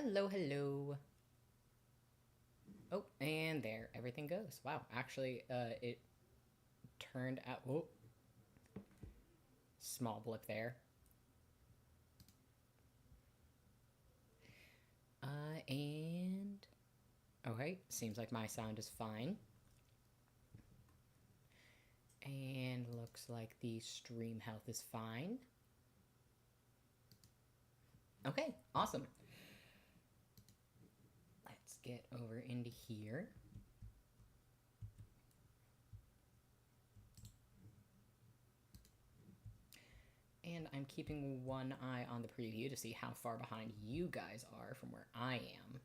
Hello, hello. Oh, and there, everything goes. Wow, actually, it turned out. Whoa, small blip there. And okay, seems like my sound is fine. And looks like the stream health is fine. Okay, awesome. Let's get over into here. And I'm keeping one eye on the preview to see how far behind you guys are from where I am.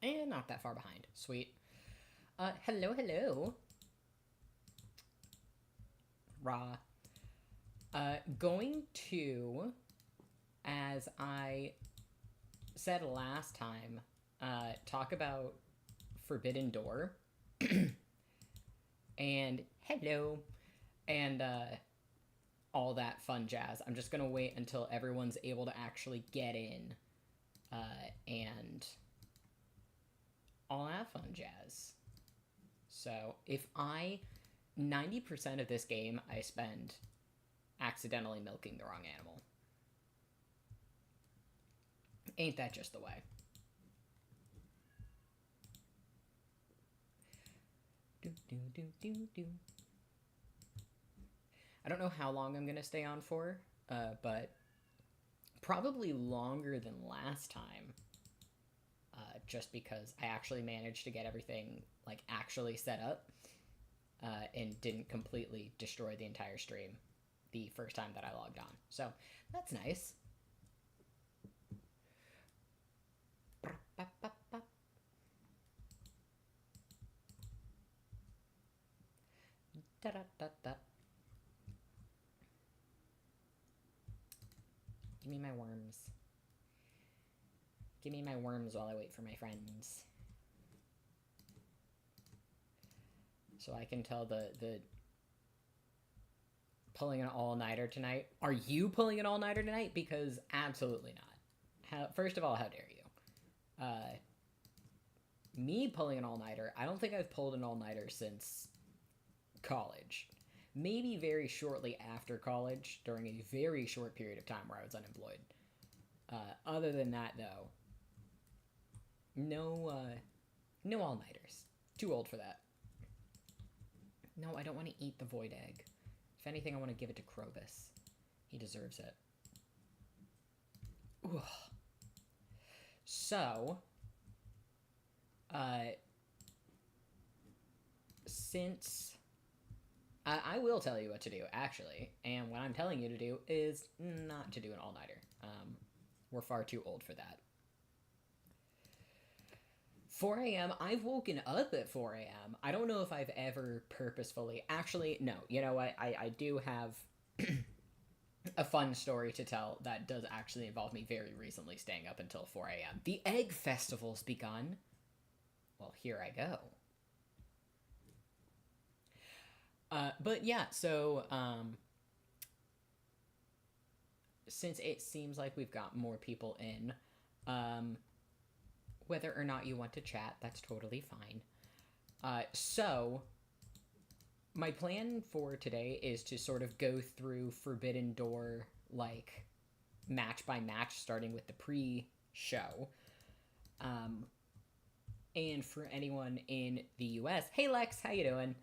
And not that far behind. Sweet. Hello, hello. Raw. Going to, as I said last time, talk about Forbidden Door. And hello. And all that fun jazz. I'm just gonna wait until everyone's able to actually get in and all that fun jazz. So if 90% of this game I spend accidentally milking the wrong animal. Ain't that just the way? I don't know how long I'm going to stay on for, but probably longer than last time. Just because I actually managed to get everything like actually set up and didn't completely destroy the entire stream the first time that I logged on. So that's nice. Da-da-da-da. Give me my worms. Give me my worms while I wait for my friends. So I can tell the pulling an all-nighter tonight. Are you pulling an all-nighter tonight? Because absolutely not. First of all, how dare you? Me pulling an all-nighter, I don't think I've pulled an all-nighter since college. Maybe very shortly after college, during a very short period of time where I was unemployed. Other than that, though, no all-nighters. Too old for that. No, I don't want to eat the void egg. If anything, I want to give it to Krobus. He deserves it. Ugh. So, since I will tell you what to do, actually, and what I'm telling you to do is not to do an all-nighter. We're far too old for that. 4 a.m. I've woken up at 4 a.m. I don't know if I've ever purposefully... Actually, no. You know what? I do have a fun story to tell that does actually involve me very recently staying up until 4 a.m. The Egg Festival's begun. Well, here I go. But yeah, so since it seems like we've got more people in, whether or not you want to chat, that's totally fine. So my plan for today is to sort of go through Forbidden Door, like, match by match, starting with the pre-show. And for anyone in the US, hey Lex, how you doing?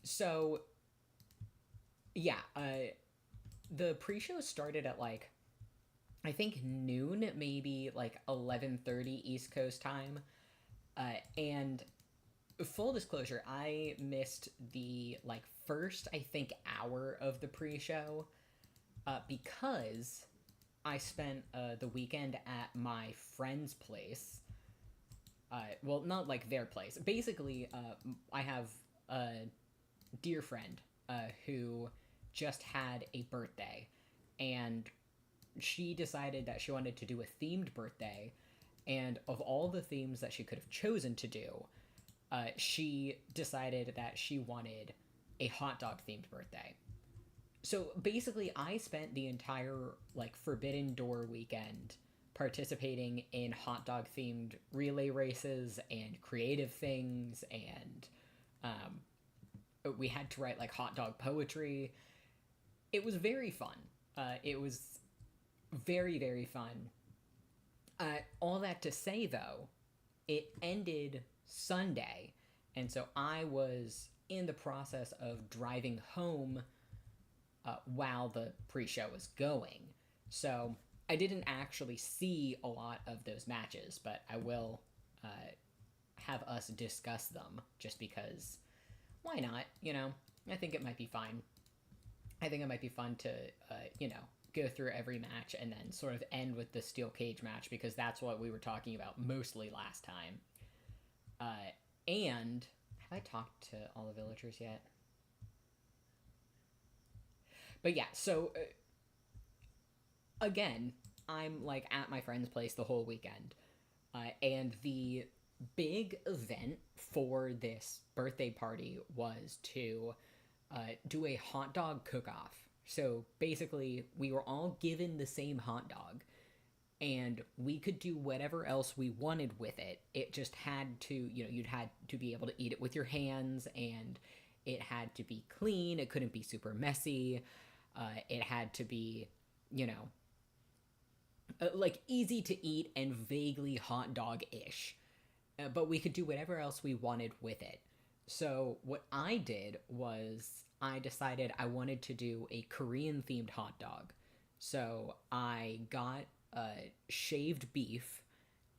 So, yeah, the pre-show started at, like, I think noon, maybe, like, 11:30 East Coast time, and full disclosure, I missed the, like, first, I think, hour of the pre-show, because I spent, the weekend at my friend's place. Well, not, like, their place. Basically, I have a dear friend, who just had a birthday, and she decided that she wanted to do a themed birthday, and of all the themes that she could have chosen to do, she decided that she wanted a hot dog themed birthday. So basically, I spent the entire like Forbidden Door weekend participating in hot dog themed relay races and creative things, and we had to write like hot dog poetry. It was very fun. It was very, very fun. All that to say, though, it ended Sunday, and so I was in the process of driving home while the pre-show was going. So I didn't actually see a lot of those matches, but I will uh, have us discuss them just because why not? I think it might be fine. I think it might be fun to, go through every match and then sort of end with the steel cage match because that's what we were talking about mostly last time. And have I talked to all the villagers yet? But yeah, so again, I'm like at my friend's place the whole weekend. And the big event for this birthday party was to do a hot dog cook off. So basically, we were all given the same hot dog, and we could do whatever else we wanted with it. It just had to, you'd had to be able to eat it with your hands, and it had to be clean. It couldn't be super messy. It had to be, you know, like easy to eat and vaguely hot dog ish. But we could do whatever else we wanted with it. So what I did was I decided I wanted to do a Korean themed hot dog. So I got shaved beef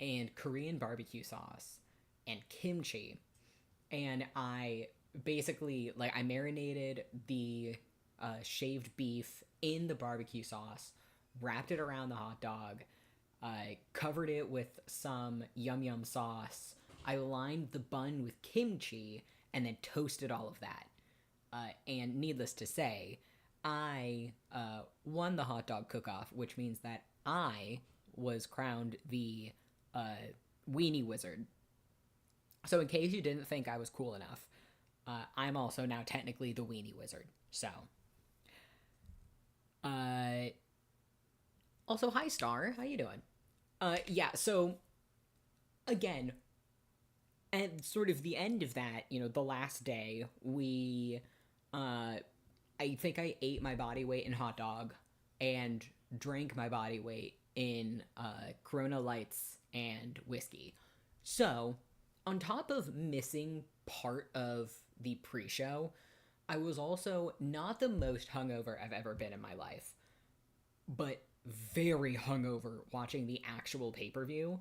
and Korean barbecue sauce and kimchi, and I basically like I marinated the shaved beef in the barbecue sauce, wrapped it around the hot dog, I covered it with some yum yum sauce. I lined the bun with kimchi and then toasted all of that. And needless to say, I won the hot dog cook off, which means that I was crowned the weenie wizard. So, in case you didn't think I was cool enough, I'm also now technically the weenie wizard. So, uh, also, hi Star, how you doing? Yeah. So again, at sort of the end of that, the last day, uh, I think I ate my body weight in hot dog and drank my body weight in Corona Lights and whiskey. So, on top of missing part of the pre show, I was also not the most hungover I've ever been in my life, but very hungover watching the actual pay per view.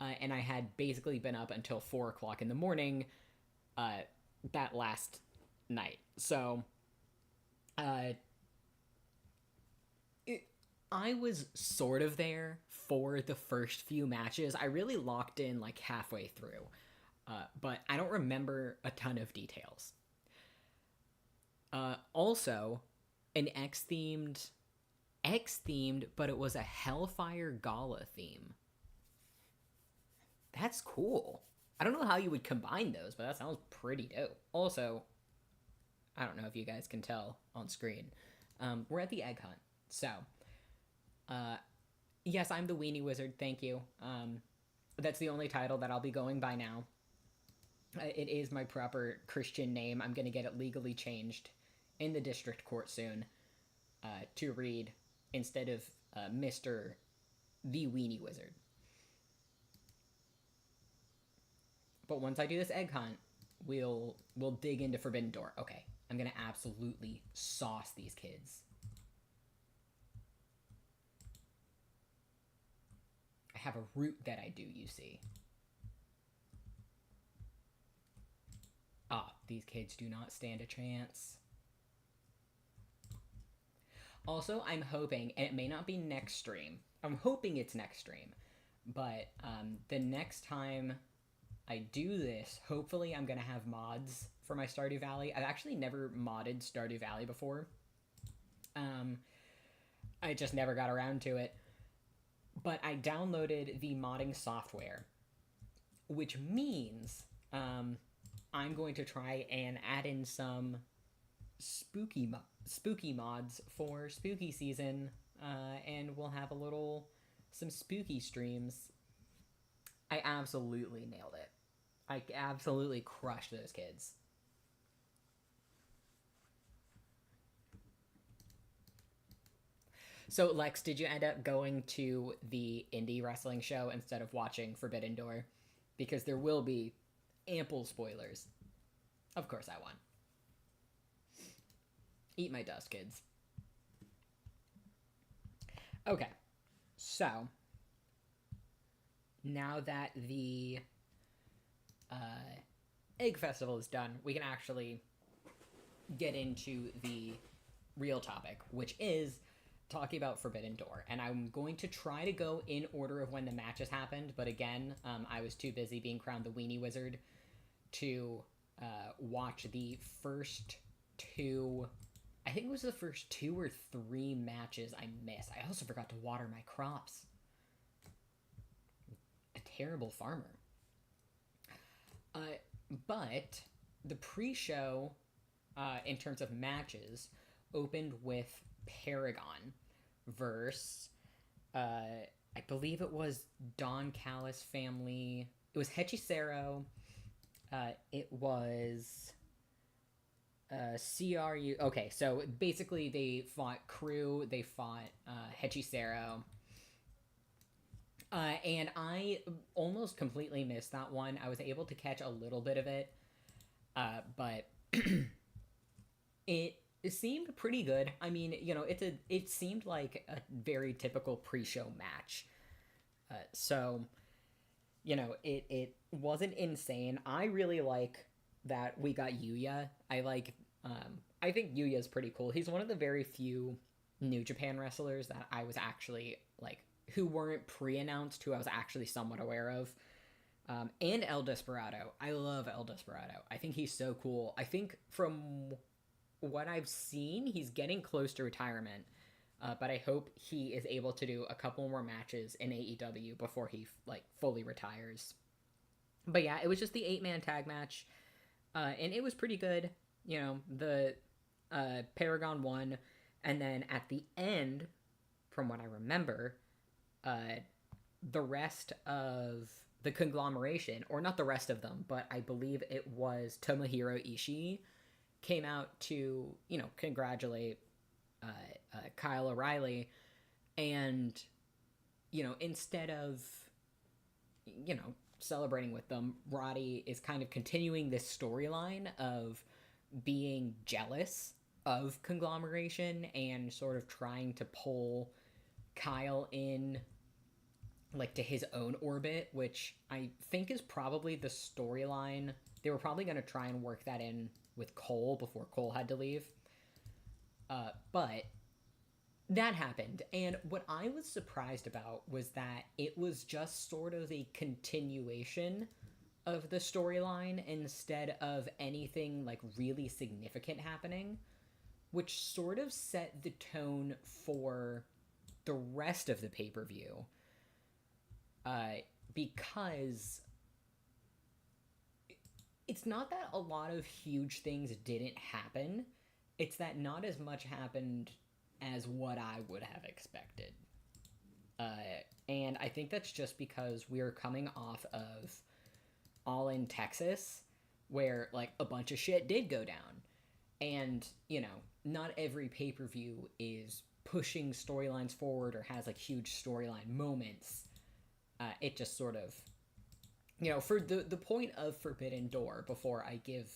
And I had basically been up until 4 o'clock in the morning uh, that last night. So uh, I was sort of there for the first few matches. I really locked in like halfway through, but I don't remember a ton of details. Also, an X themed, but it was a Hellfire Gala theme. That's cool. I don't know how you would combine those, but that sounds pretty dope. Also, I don't know if you guys can tell on screen. We're at the egg hunt. So, uh, yes, I'm the Weenie Wizard. Thank you. That's the only title that I'll be going by now. It is my proper Christian name. I'm going to get it legally changed in the district court soon to read instead of Mr. the Weenie Wizard. But once I do this egg hunt, we'll dig into Forbidden Door. Okay, I'm gonna absolutely sauce these kids. I have a route that I do, you see. Ah, these kids do not stand a chance. Also, I'm hoping, and it may not be next stream, I'm hoping it's next stream, but the next time I do this, hopefully I'm going to have mods for my Stardew Valley. I've actually never modded Stardew Valley before. I just never got around to it. But I downloaded the modding software, which means I'm going to try and add in some spooky mods for spooky season, and we'll have some spooky streams. I absolutely nailed it. I absolutely crushed those kids. So, Lex, did you end up going to the indie wrestling show instead of watching Forbidden Door? Because there will be ample spoilers. Of course, I won. Eat my dust, kids. Okay, so now that the uh, Egg Festival is done, we can actually get into the real topic, which is talking about Forbidden Door. And I'm going to try to go in order of when the matches happened, but again, I was too busy being crowned the Weenie Wizard to watch the first two. I think it was the first 2 or 3 matches I missed. I also forgot to water my crops. A terrible farmer. But the pre-show, in terms of matches, opened with Paragon versus, I believe it was Don Callis family. It was Hechicero. It was CRU. Okay, so basically they fought Crew. They fought Hechicero. And I almost completely missed that one. I was able to catch a little bit of it, but it seemed pretty good. I mean, it seemed like a very typical pre-show match. So, it wasn't insane. I really like that we got Yuya. I think Yuya's pretty cool. He's one of the very few New Japan wrestlers that I was actually like, who weren't pre-announced, who I was actually somewhat aware of. And El Desperado. I love El Desperado. I think he's so cool. I think from what I've seen, he's getting close to retirement. But I hope he is able to do a couple more matches in AEW before he fully retires. But yeah, it was just the 8-man tag match. And it was pretty good. The Paragon won. And then at the end, from what I remember, the rest of the conglomeration, or not the rest of them, but I believe it was Tomohiro Ishii, came out to, congratulate Kyle O'Reilly. And, instead of, celebrating with them, Roddy is kind of continuing this storyline of being jealous of conglomeration and sort of trying to pull Kyle in to his own orbit, which I think is probably the storyline. They were probably going to try and work that in with Cole before Cole had to leave. But that happened. And what I was surprised about was that it was just sort of a continuation of the storyline instead of anything really significant happening, which sort of set the tone for the rest of the pay-per-view. Because it's not that a lot of huge things didn't happen. It's that not as much happened as what I would have expected. And I think that's just because we're coming off of All in Texas, where a bunch of shit did go down. And, not every pay-per-view is pushing storylines forward or has huge storyline moments. It just sort of, for the point of Forbidden Door, before I give,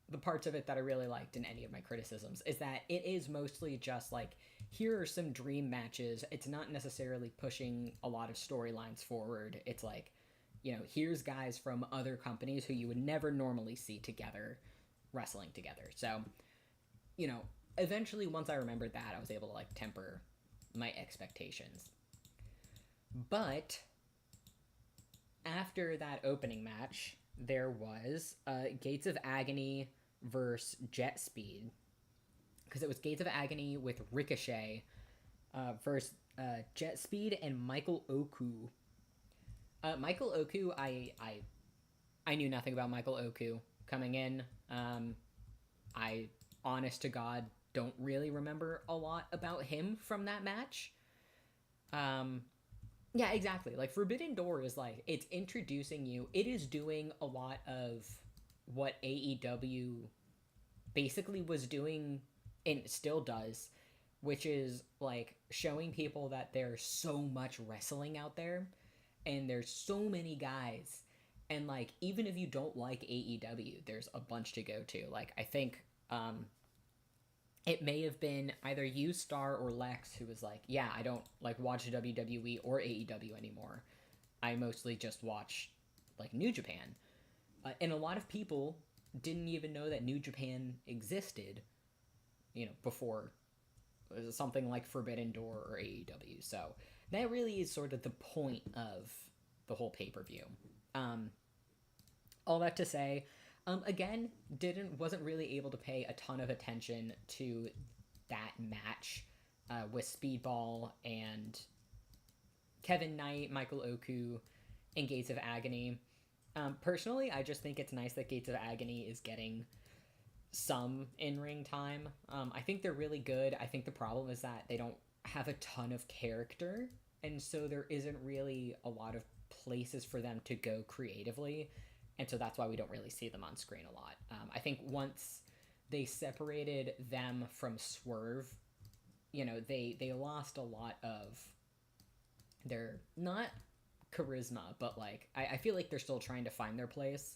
the parts of it that I really liked in any of my criticisms, is that it is mostly just here are some dream matches. It's not necessarily pushing a lot of storylines forward. It's here's guys from other companies who you would never normally see together wrestling together. So, eventually once I remembered that, I was able to temper my expectations. But after that opening match, there was Gates of Agony versus Jet Speed. Because it was Gates of Agony with Ricochet versus Jet Speed and Michael Oku. Michael Oku, I knew nothing about Michael Oku coming in. I, honest to God, don't really remember a lot about him from that match. Um, yeah, exactly. Like Forbidden Door is like it's introducing you. It is doing a lot of what AEW basically was doing and still does, which is like showing people that there's so much wrestling out there and there's so many guys. And like even if you don't like AEW, there's a bunch to go to. Like I think it may have been either you, Star, or Lex who was like, "Yeah, I don't like watch WWE or AEW anymore. I mostly just watch like New Japan." And a lot of people didn't even know that New Japan existed, before something like Forbidden Door or AEW. So that really is sort of the point of the whole pay per view. Um, all that to say, again, didn't wasn't really able to pay a ton of attention to that match with Speedball and Kevin Knight, Michael Oku, and Gates of Agony. Personally, I just think it's nice that Gates of Agony is getting some in ring time. I think they're really good. I think the problem is that they don't have a ton of character, and so there isn't really a lot of places for them to go creatively, and so that's why we don't really see them on screen a lot. I think once they separated them from Swerve, they lost a lot of their not charisma, but like I feel like they're still trying to find their place.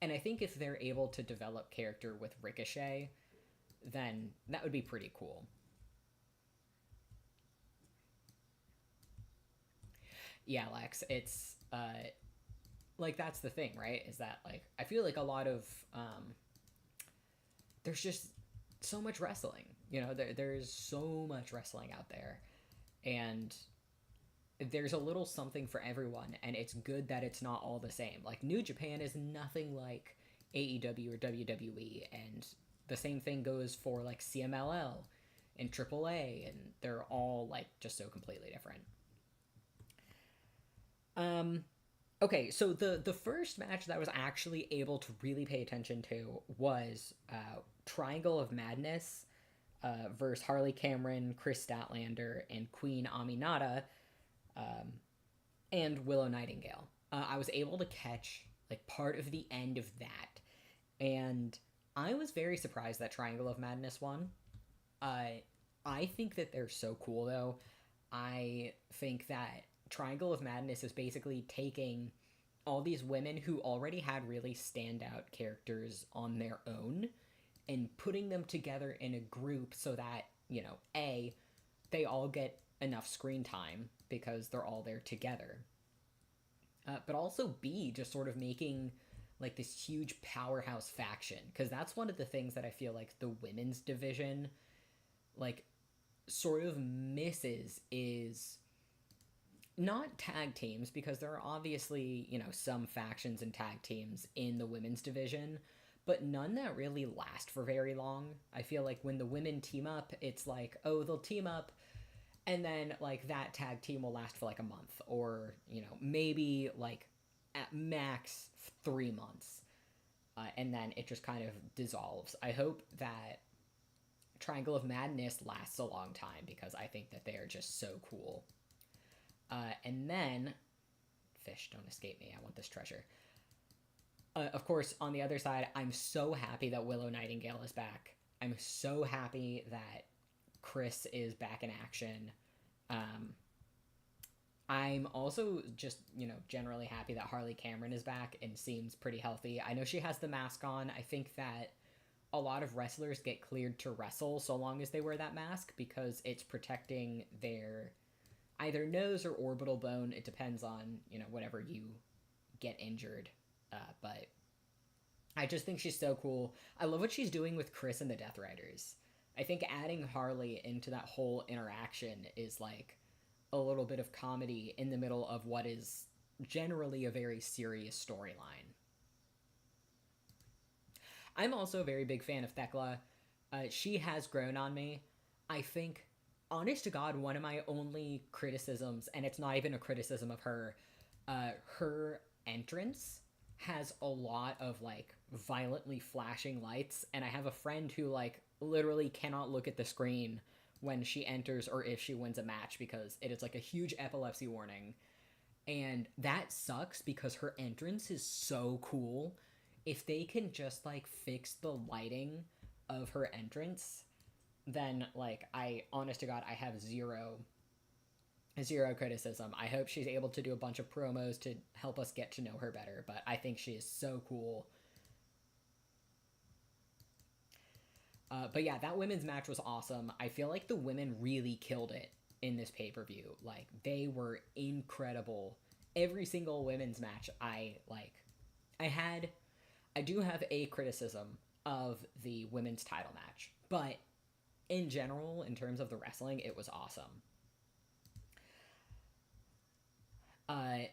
And I think if they're able to develop character with Ricochet, then that would be pretty cool. Yeah, Lex, it's like that's the thing, right? Is that like I feel like a lot of there's just so much wrestling. There's so much wrestling out there, and there's a little something for everyone, and it's good that it's not all the same. Like New Japan is nothing like AEW or WWE, and the same thing goes for like CMLL and AAA, and they're all like just so completely different. Um, okay, so the first match that I was actually able to really pay attention to was Triangle of Madness versus Harley Cameron, Chris Statlander, and Queen Aminata, um, and Willow Nightingale. I was able to catch like part of the end of that, and I was very surprised that Triangle of Madness won. Uh, I think that they're so cool though. I think that Triangle of Madness is basically taking all these women who already had really standout characters on their own and putting them together in a group so that, A, they all get enough screen time because they're all there together. But also B, just sort of making like this huge powerhouse faction, because that's one of the things that I feel like the women's division like sort of misses is not tag teams, because there are obviously some factions and tag teams in the women's division, but none that really last for very long. I feel like when the women team up, it's like, oh, they'll team up and then like that tag team will last for like a month, or maybe like at max 3 months, and then it just kind of dissolves. I hope that Triangle of Madness lasts a long time because I think that they are just so cool. And then fish, don't escape me, I want this treasure. Of course, on the other side, I'm so happy that Willow Nightingale is back. I'm so happy that Chris is back in action. Um, I'm also just, generally happy that Harley Cameron is back and seems pretty healthy. I know she has the mask on. I think that a lot of wrestlers get cleared to wrestle so long as they wear that mask because it's protecting their either nose or orbital bone. It depends on, whatever you get injured. But I just think she's so cool. I love what she's doing with Chris and the Death Riders. I think adding Harley into that whole interaction is like a little bit of comedy in the middle of what is generally a very serious storyline. I'm also a very big fan of Thekla. She has grown on me. I think, honest to God, one of my only criticisms, and it's not even a criticism of her, her entrance has a lot of like violently flashing lights, and I have a friend who like literally cannot look at the screen when she enters or if she wins a match because it is like a huge epilepsy warning. And that sucks because her entrance is so cool. If they can just like fix the lighting of her entrance, then like I honest to god I have zero criticism. I hope she's able to do a bunch of promos to help us get to know her better, but I think she is so cool. But yeah, that women's match was awesome. I feel like the women really killed it in this pay per view. Like, they were incredible. Every single women's match I like. I had. I do have a criticism of the women's title match, but in general, in terms of the wrestling, it was awesome. Uh,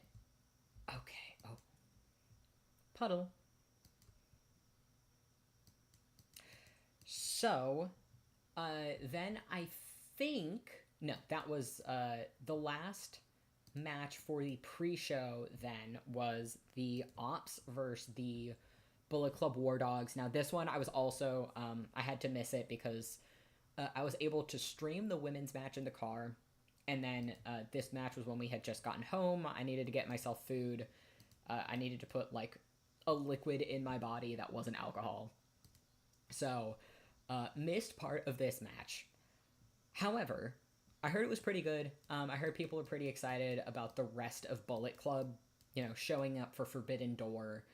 okay. Oh, puddle. So, then I think no, that was the last match for the pre-show. Then was the Ops versus the Bullet Club War Dogs. Now this one I was also I had to miss it because I was able to stream the women's match in the car, and then this match was when we had just gotten home. I needed to get myself food. I needed to put like a liquid in my body that wasn't alcohol. So missed part of this match. However, I heard it was pretty good. I heard people are pretty excited about the rest of Bullet Club, you know, showing up for Forbidden Door,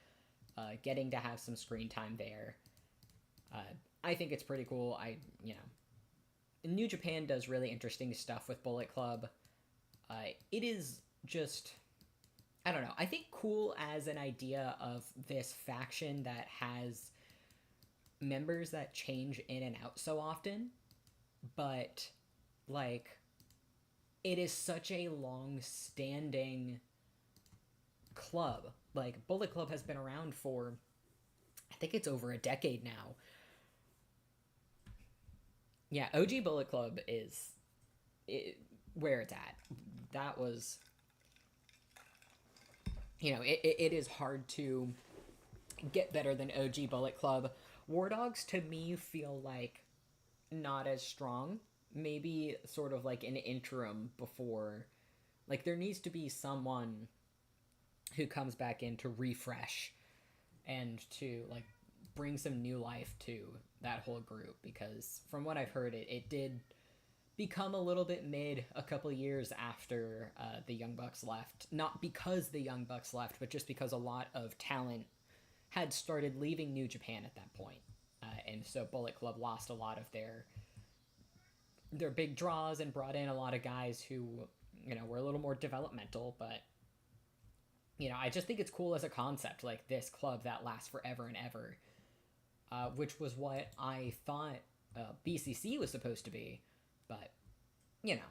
getting to have some screen time there. Uh, I think it's pretty cool. You know, New Japan does really interesting stuff with Bullet Club. It is just, I don't know. I think cool as an idea of this faction that has members that change in and out so often, but like it is such a long standing club. Like Bullet Club has been around for I think it's over a decade now. Yeah, OG Bullet Club is where it's at. That was, you know, it is hard to get better than OG Bullet Club. War Dogs to me feel like not as strong. Maybe sort of like an interim before. Like there needs to be someone who comes back in to refresh and to like bring some new life to that whole group, because from what I've heard it did become a little bit mid a couple years after the Young Bucks left. Not because the Young Bucks left, but just because a lot of talent had started leaving New Japan at that point. And so Bullet Club lost a lot of their big draws and brought in a lot of guys who, you know, were a little more developmental. But, you know, I just think it's cool as a concept, like this club that lasts forever and ever, which was what I thought BCC was supposed to be. But, you know,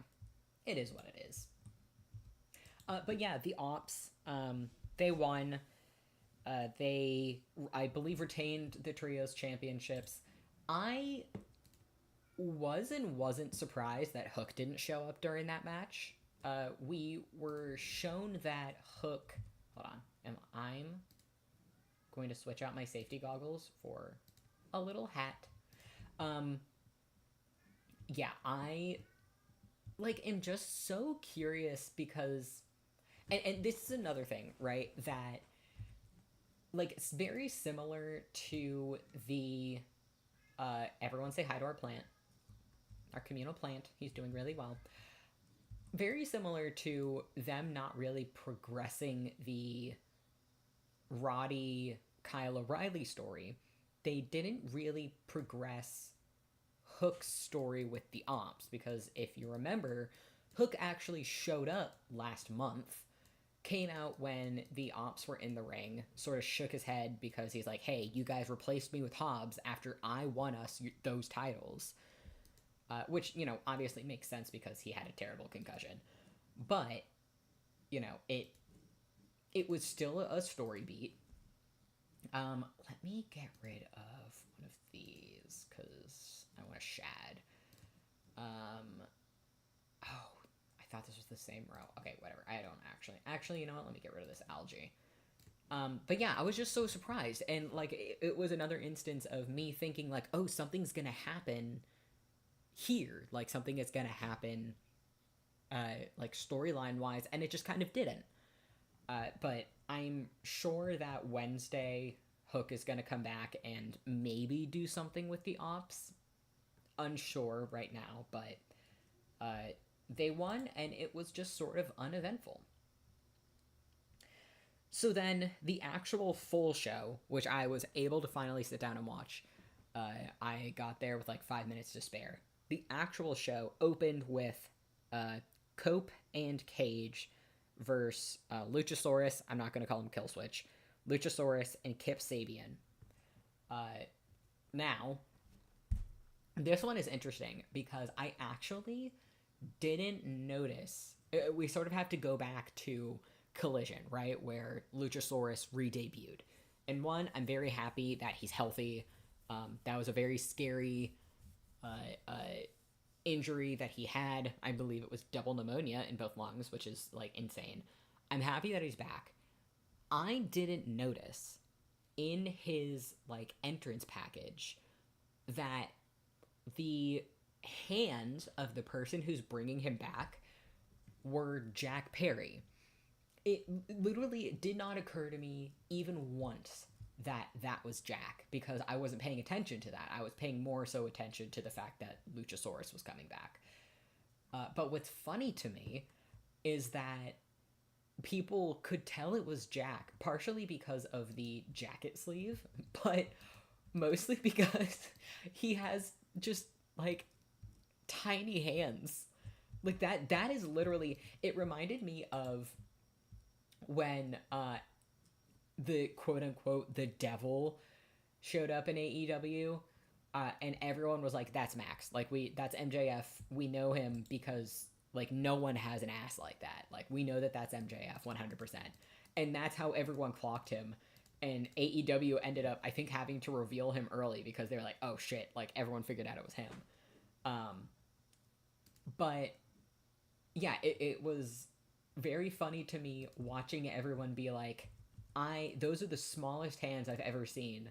it is what it is. But yeah, the Ops, they won. They, I believe, retained the Trios championships. I was and wasn't surprised that Hook didn't show up during that match. We were shown that Hook. Hold on. I'm going to switch out my safety goggles for a little hat. Yeah, I like am just so curious because, and this is another thing, right? That like it's very similar to the everyone say hi to our plant, our communal plant. He's doing really well. Very similar to them not really progressing the Roddy Kyle O'Reilly story. They didn't really progress Hook's story with the Ops, because if you remember, Hook actually showed up last month, came out when the Ops were in the ring, sort of shook his head because he's like, hey, you guys replaced me with Hobbs after I won us those titles. Which, you know, obviously makes sense because he had a terrible concussion. But, you know, it was still a story beat. Let me get rid of one of these because I want to shad. Oh, I thought this was the same row. Okay, whatever. I don't actually. Actually, you know what? Let me get rid of this algae. But yeah, I was just so surprised, and like it was another instance of me thinking like, oh, something's gonna happen here, like something is gonna happen, like storyline wise, and it just kind of didn't. But I'm sure that Wednesday Hook is gonna come back and maybe do something with the ops. Unsure right now, but uh, they won, and it was just sort of uneventful. So then the actual full show, which I was able to finally sit down and watch, I got there with like 5 minutes to spare. The actual show opened with uh, Cope and Cage versus Luchasaurus. I'm not going to call him Killswitch. Luchasaurus and Kip Sabian. Uh, Now, this one is interesting because I actually didn't notice. We sort of have to go back to Collision, right, where Luchasaurus re-debuted. And one, I'm very happy that he's healthy. That was a very scary uh, uh, injury that he had. I believe it was double pneumonia in both lungs, which is like insane. I'm happy that he's back. I didn't notice in his like entrance package that the hands of the person who's bringing him back were Jack Perry. It literally did not occur to me even once that that was Jack because I wasn't paying attention to that. I was paying more so attention to the fact that Luchasaurus was coming back. But what's funny to me is that people could tell it was Jack, partially because of the jacket sleeve, but mostly because he has just like tiny hands. Like that is literally it reminded me of when the quote unquote the devil showed up in AEW, and everyone was like, "That's Max. Like that's MJF. We know him because like no one has an ass like that. Like we know that that's MJF 100%." And that's how everyone clocked him. And AEW ended up, I think, having to reveal him early because they were like, "Oh shit!" Like everyone figured out it was him. Um, but yeah, it was very funny to me watching everyone be like, "I those are the smallest hands I've ever seen.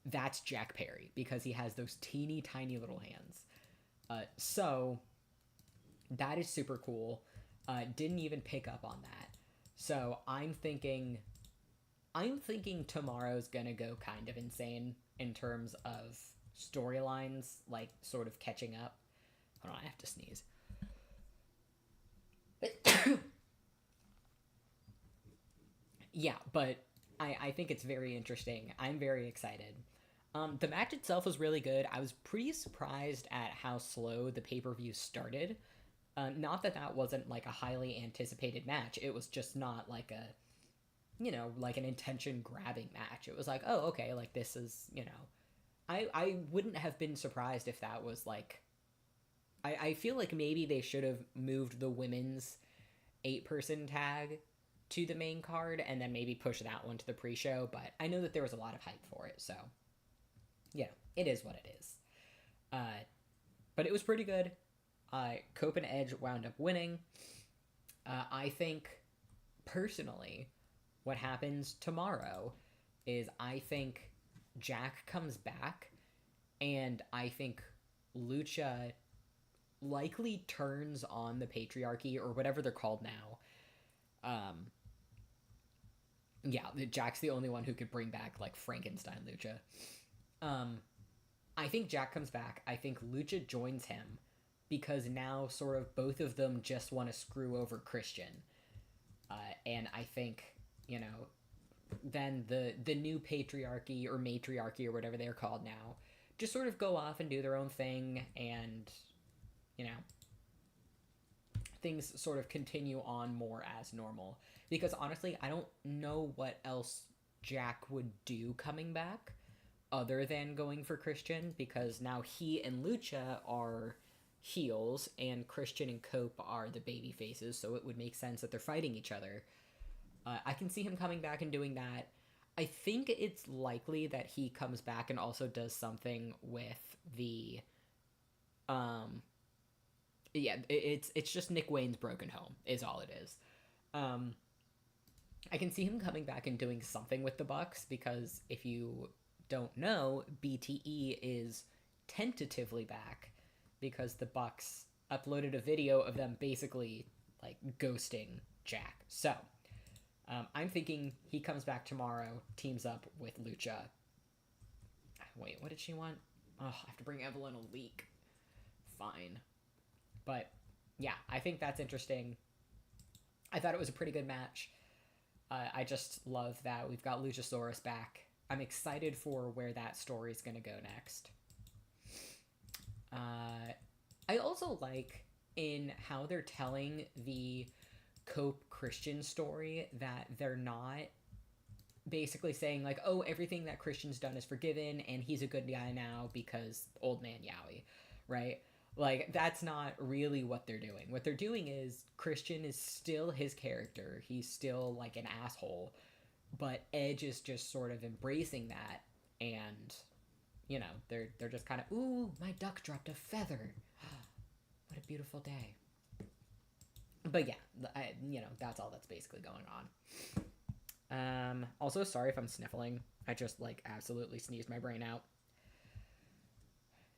That's Jack Perry because he has those teeny tiny little hands." So that is super cool. Didn't even pick up on that. So I'm thinking tomorrow's gonna go kind of insane in terms of storylines, like sort of catching up. Hold on, I have to sneeze. Yeah, but I think it's very interesting. I'm very excited. The match itself was really good. I was pretty surprised at how slow the pay per view started. Not that that wasn't like a highly anticipated match. It was just not like a, like an intention grabbing match. It was like, oh, okay, like this is, I wouldn't have been surprised if that was like, I feel like maybe they should have moved the women's 8-person tag to the main card and then maybe push that one to the pre-show, but I know that there was a lot of hype for it, so it is what it is. Uh, but it was pretty good. Cope and Edge wound up winning. I think personally, what happens tomorrow is I think Jack comes back, and I think Lucha likely turns on the patriarchy or whatever they're called now. Yeah, Jack's the only one who could bring back like Frankenstein Lucha. Um, I think Jack comes back. I think Lucha joins him because now sort of both of them just want to screw over Christian. And I think, you know, then the new patriarchy or matriarchy or whatever they're called now just sort of go off and do their own thing, and you know things sort of continue on more as normal, because honestly I don't know what else Jack would do coming back other than going for Christian, because now he and Lucha are heels and Christian and Cope are the baby faces, so it would make sense that they're fighting each other. I can see him coming back and doing that. I think it's likely that he comes back and also does something with the um it's just Nick Wayne's broken home is all it is. Um I can see him coming back and doing something with the Bucks because if you don't know, BTE is tentatively back because the Bucks uploaded a video of them basically like ghosting Jack. So I'm thinking he comes back tomorrow, teams up with Lucha. Wait, what did she want? Oh, I have to bring Evelyn a leak. Fine. But yeah, I think that's interesting. I thought it was a pretty good match. I just love that we've got Luchasaurus back. I'm excited for where that story's going to go next. I also like in how they're telling the Cope Christian story that they're not basically saying like, oh, everything that Christian's done is forgiven and he's a good guy now because old man Yowie, right? Like, that's not really what they're doing. What they're doing is Christian is still his character. He's still like an asshole, but Edge is just sort of embracing that, and you know, they're just kind of, ooh, my duck dropped a feather. What a beautiful day. But yeah, that's all that's basically going on. Also, sorry if I'm sniffling. I just like absolutely sneezed my brain out.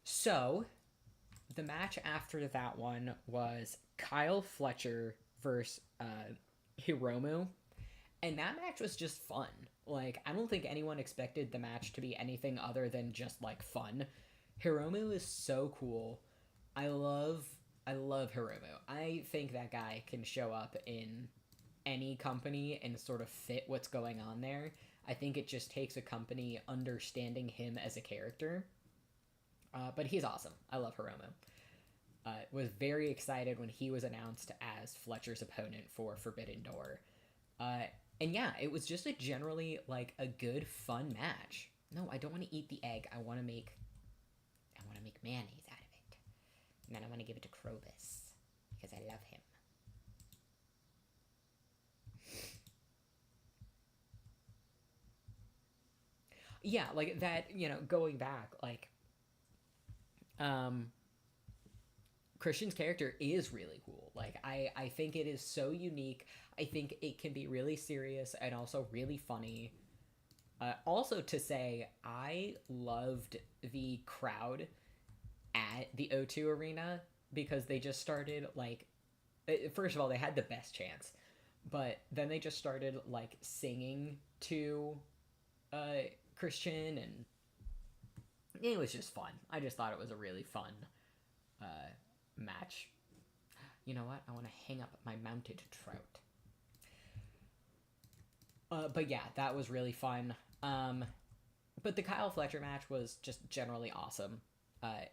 So, the match after that one was Kyle Fletcher versus Hiromu. And that match was just fun. Like, I don't think anyone expected the match to be anything other than just like fun. Hiromu is so cool. I love Hiromu. I think that guy can show up in any company and sort of fit what's going on there. I think it just takes a company understanding him as a character. But he's awesome. I love Hiromu. Was very excited when he was announced as Fletcher's opponent for Forbidden Door. And yeah, it was just a generally like a good, fun match. No, I don't want to eat the egg. I want to make mayonnaise out of it. And then I want to give it to Krobus because I love him. Yeah, like that, going back, like Christian's character is really cool. Like I think it is so unique. I think it can be really serious and also really funny. Also to say, I loved the crowd at the O2 Arena because they just started like, first of all, they had the best chance, but then they just started like singing to Christian, and it was just fun. I just thought it was a really fun match. You know what? I want to hang up my mounted trout. But yeah, that was really fun. But the Kyle Fletcher match was just generally awesome.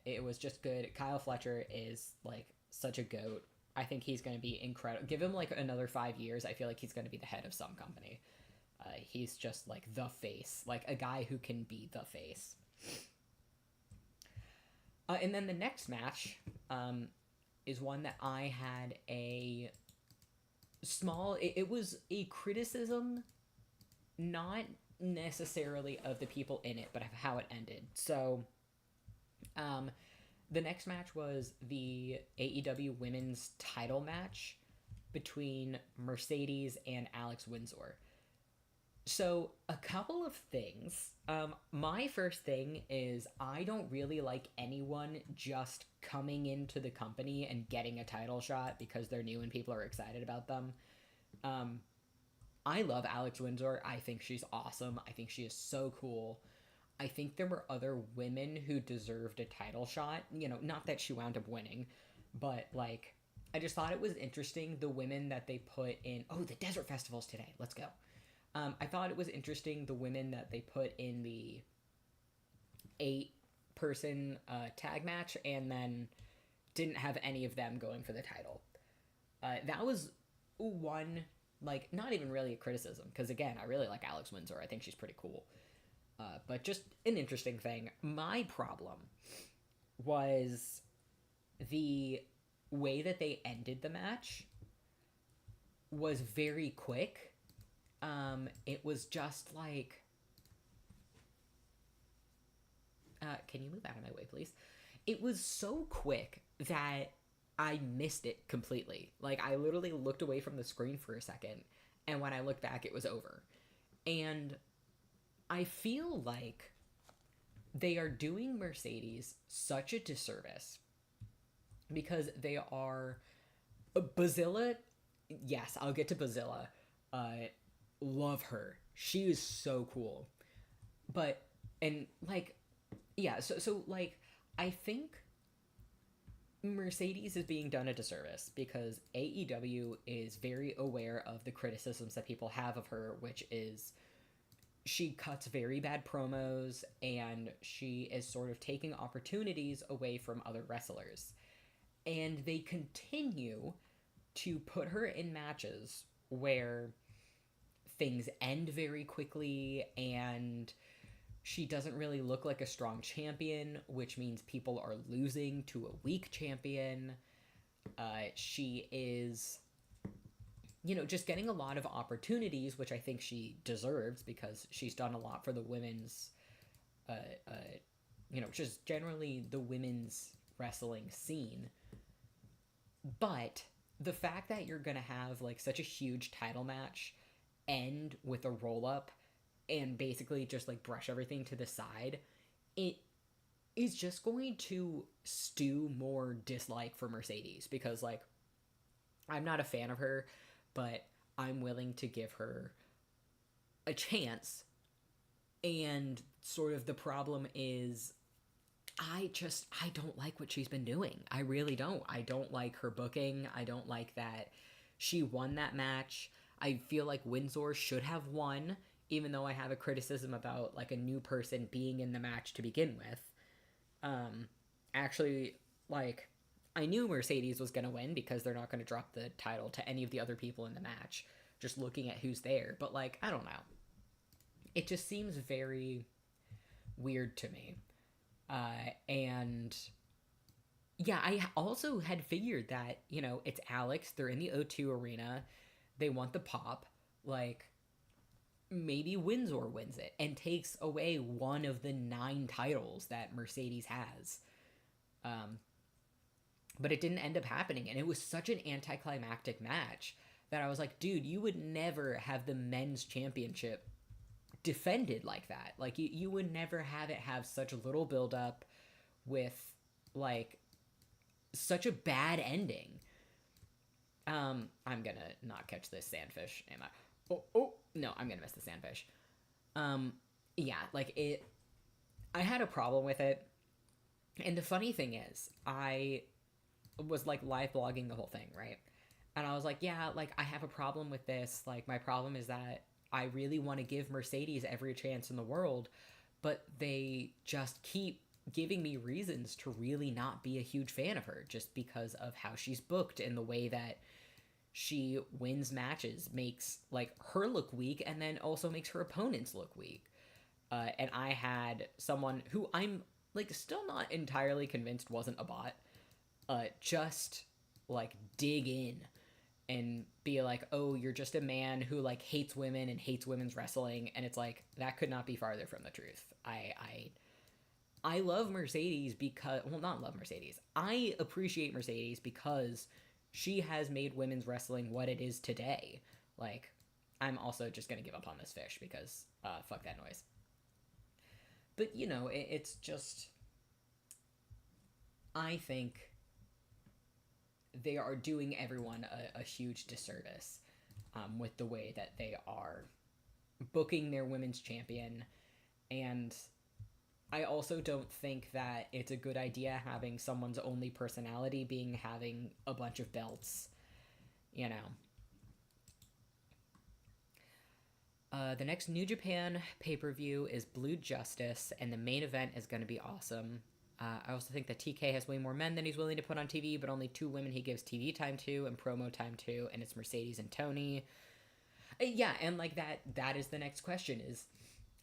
It was just good. Kyle Fletcher is like such a goat. I think he's going to be incredible. Give him like another 5 years. I feel like he's going to be the head of some company. He's just like the face, like a guy who can be the face. And then the next match is one that I had a small... It was a criticism, not necessarily of the people in it, but of how it ended. So, the next match was the AEW Women's title match between Mercedes and Alex Windsor. So, a couple of things. My first thing is I don't really like anyone just coming into the company and getting a title shot because they're new and people are excited about them. I love Alex Windsor. I think she's awesome. I think she is so cool. I think there were other women who deserved a title shot. Not that she wound up winning, but like, I just thought it was interesting the women that they put in. Oh, the Desert Festival's today. Let's go. I thought it was interesting the women that they put in the 8-person tag match and then didn't have any of them going for the title. That was one, like, not even really a criticism, because again, I really like Alex Windsor. I think she's pretty cool. But just an interesting thing. My problem was the way that they ended the match was very quick. It was just like... can you move out of my way, please? It was so quick that I missed it completely. Like, I literally looked away from the screen for a second, And when I looked back, it was over. And I feel like they are doing Mercedes such a disservice because they are Bazilla. Yes, I'll get to Bazilla. Uh, love her. She is so cool. But and like yeah, so like I think Mercedes is being done a disservice because AEW is very aware of the criticisms that people have of her, which is she cuts very bad promos and she is sort of taking opportunities away from other wrestlers. And they continue to put her in matches where things end very quickly and she doesn't really look like a strong champion, which means people are losing to a weak champion. She is, just getting a lot of opportunities, which I think she deserves because she's done a lot for the women's, uh, uh, just generally the women's wrestling scene. But the fact that you're going to have like such a huge title match end with a roll up and basically just like brush everything to the side, it is just going to stew more dislike for Mercedes because like I'm not a fan of her, but I'm willing to give her a chance. And sort of the problem is I don't like what she's been doing. I really don't. I don't like her booking. I don't like that she won that match. I feel like Windsor should have won, even though I have a criticism about like a new person being in the match to begin with. Um, actually, like I knew Mercedes was gonna win because they're not gonna drop the title to any of the other people in the match. Just looking at who's there, but like I don't know. It just seems very weird to me. And yeah, I also had figured that, it's Alex. They're in the O2 arena. They want the pop. Like, maybe Windsor wins it and takes away one of the 9 titles that Mercedes has. Um, but it didn't end up happening. And it was such an anticlimactic match that I was like, dude, you would never have the men's championship defended like that. Like, you would never have it have such a little build up with, like, such a bad ending. I'm gonna not catch this sandfish, am I? Oh, no, I'm gonna miss the sandfish. Um, yeah, like I had a problem with it. And the funny thing is, I was like live blogging the whole thing, right? And I was like, yeah, like I have a problem with this. Like my problem is that I really want to give Mercedes every chance in the world, but they just keep giving me reasons to really not be a huge fan of her just because of how she's booked and the way that she wins matches makes like her look weak and then also makes her opponents look weak. And I had someone who I'm like still not entirely convinced wasn't a bot, just like dig in and be like, oh, you're just a man who like hates women and hates women's wrestling, and it's like that could not be farther from the truth. I love Mercedes because, well, not love Mercedes. I appreciate Mercedes because she has made women's wrestling what it is today. Like, I'm also just gonna give up on this fish because fuck that noise. But it's just I think they are doing everyone a huge disservice with the way that they are booking their women's champion. And I also don't think that it's a good idea having someone's only personality being having a bunch of belts, you know. The next New Japan pay-per-view is Blue Justice, and the main event is going to be awesome. I also think that TK has way more men than he's willing to put on TV, but only 2 women he gives TV time to and promo time to, and it's Mercedes and Tony. Yeah, and like that is the next question is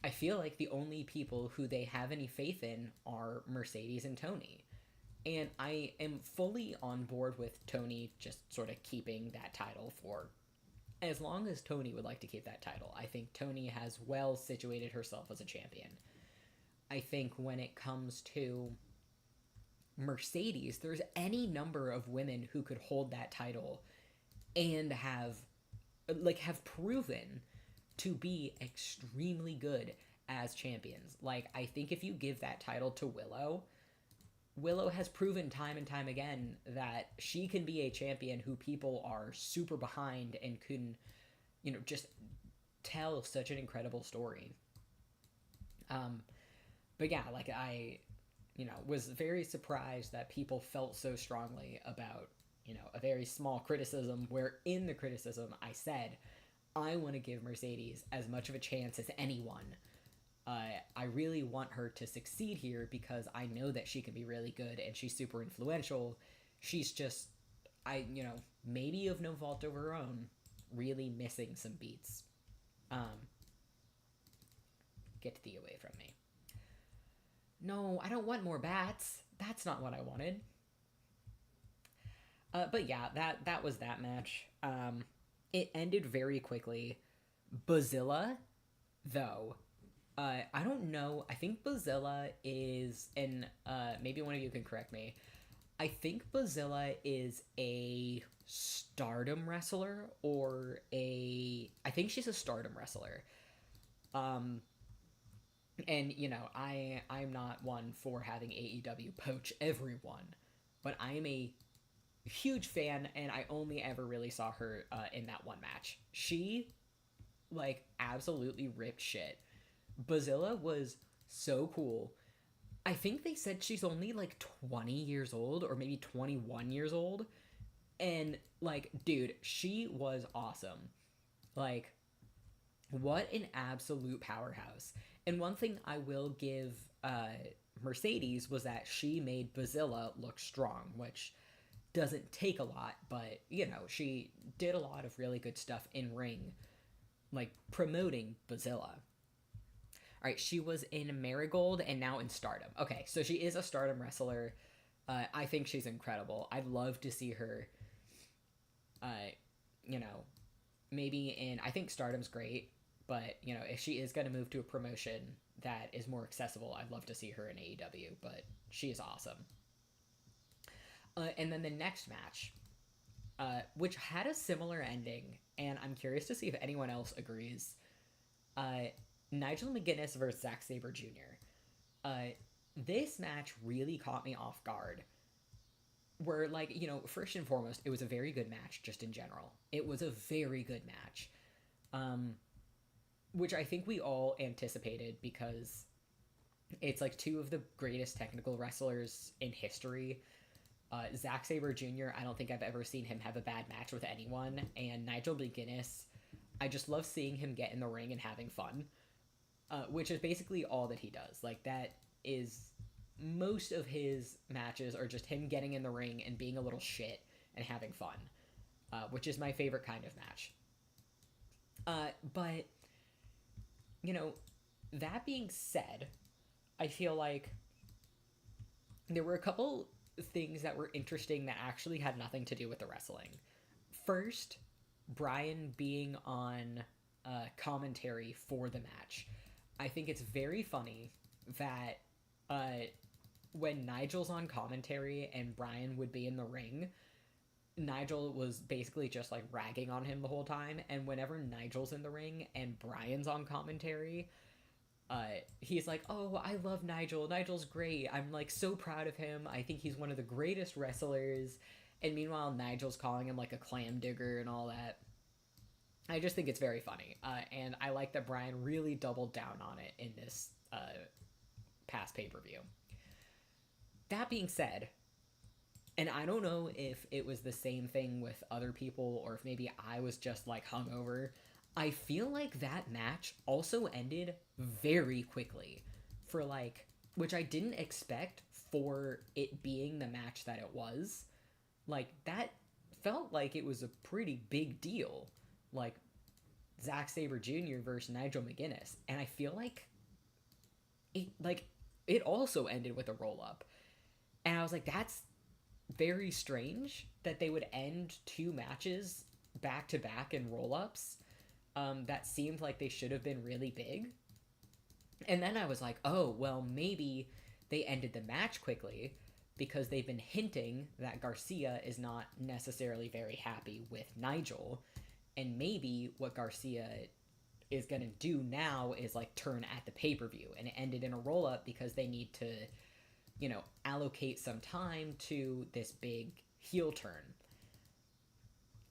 I feel like the only people who they have any faith in are Mercedes and Tony. And I am fully on board with Tony just sort of keeping that title for as long as Tony would like to keep that title. I think Tony has well situated herself as a champion. I think when it comes to Mercedes, there's any number of women who could hold that title and have like have proven to be extremely good as champions. Like, I think if you give that title to Willow, Willow has proven time and time again that she can be a champion who people are super behind and can, just tell such an incredible story. Um, but yeah, like was very surprised that people felt so strongly about, a very small criticism where in the criticism I said, I want to give Mercedes as much of a chance as anyone. I really want her to succeed here because I know that she can be really good and she's super influential. She's just, maybe of no fault of her own, really missing some beats. Um, get thee away from me. No, I don't want more bats. That's not what I wanted. But yeah, that was that match. It ended very quickly. Bazilla, though, I don't know. I think Bazilla is, and maybe one of you can correct me. I think Bazilla is a Stardom wrestler or I think she's a Stardom wrestler. Um, and I'm not one for having AEW poach everyone, but I am a huge fan, and I only ever really saw her in that one match. She like absolutely ripped shit. Bazilla was so cool. I think they said she's only like 20 years old or maybe 21 years old. And like, dude, she was awesome. Like, what an absolute powerhouse. And one thing I will give Mercedes was that she made Bazilla look strong, which doesn't take a lot, but she did a lot of really good stuff in ring, like promoting Bazilla. All right, she was in Marigold and now in Stardom. Okay, so she is a Stardom wrestler. I think she's incredible. I'd love to see her. Uh, you know, maybe in, I think Stardom's great, but if she is going to move to a promotion that is more accessible, I'd love to see her in AEW. But she is awesome. And then the next match, which had a similar ending, and I'm curious to see if anyone else agrees. Uh, Nigel McGuinness versus Zack Sabre Jr. This match really caught me off guard. Where, like, first and foremost, it was a very good match just in general. It was a very good match. Which I think we all anticipated because it's like two of the greatest technical wrestlers in history. Zack Sabre Jr., I don't think I've ever seen him have a bad match with anyone. And Nigel McGuinness, I just love seeing him get in the ring and having fun. Which is basically all that he does. Like, that is most of his matches are just him getting in the ring and being a little shit and having fun, which is my favorite kind of match. But, that being said, I feel like there were a couple things that were interesting that actually had nothing to do with the wrestling. First, Brian being on commentary for the match. I think it's very funny that when Nigel's on commentary and Brian would be in the ring, Nigel was basically just like ragging on him the whole time. And whenever Nigel's in the ring and Brian's on commentary, he's like, "Oh, I love Nigel. Nigel's great. I'm like so proud of him. I think he's one of the greatest wrestlers." And meanwhile, Nigel's calling him like a clam digger and all that. I just think it's very funny. And I like that Brian really doubled down on it in this past pay-per-view. That being said, and I don't know if it was the same thing with other people or if maybe I was just like hungover, I feel like that match also ended very quickly for like, which I didn't expect for it being the match that it was. Like, that felt like it was a pretty big deal. Like, Zack Sabre Jr. versus Nigel McGuinness. And I feel like it also ended with a roll-up. And I was like, that's very strange that they would end two matches back-to-back in roll-ups. That seemed like they should have been really big. And then I was like, oh, well, maybe they ended the match quickly because they've been hinting that Garcia is not necessarily very happy with Nigel. And maybe what Garcia is going to do now is like turn at the pay-per-view, and it ended in a roll-up because they need to, allocate some time to this big heel turn.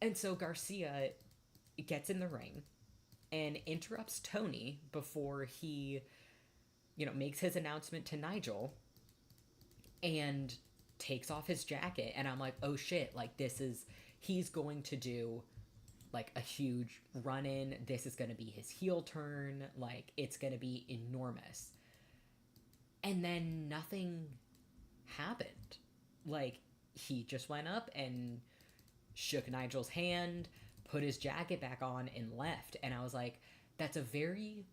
And so Garcia gets in the ring and interrupts Tony before he, makes his announcement to Nigel, and takes off his jacket. And I'm like, oh shit, like he's going to do like a huge run in. This is going to be his heel turn. Like, it's going to be enormous. And then nothing happened. Like, he just went up and shook Nigel's hand, put his jacket back on, and left. And I was like, that's a very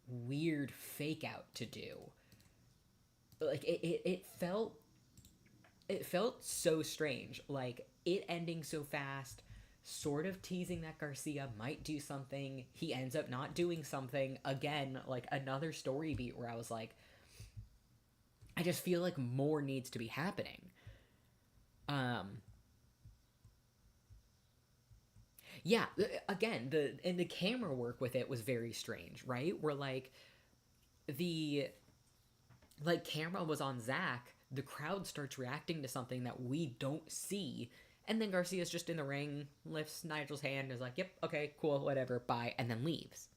weird fake out to do. Like, it felt so strange. Like, it ending so fast, sort of teasing that Garcia might do something. He ends up not doing something. Again, like another story beat where I was like, I just feel like more needs to be happening. Yeah, again, the camera work with it was very strange, right? Where like the camera was on Zach, the crowd starts reacting to something that we don't see, and then Garcia's just in the ring, lifts Nigel's hand, is like, yep, okay, cool, whatever, bye, and then leaves.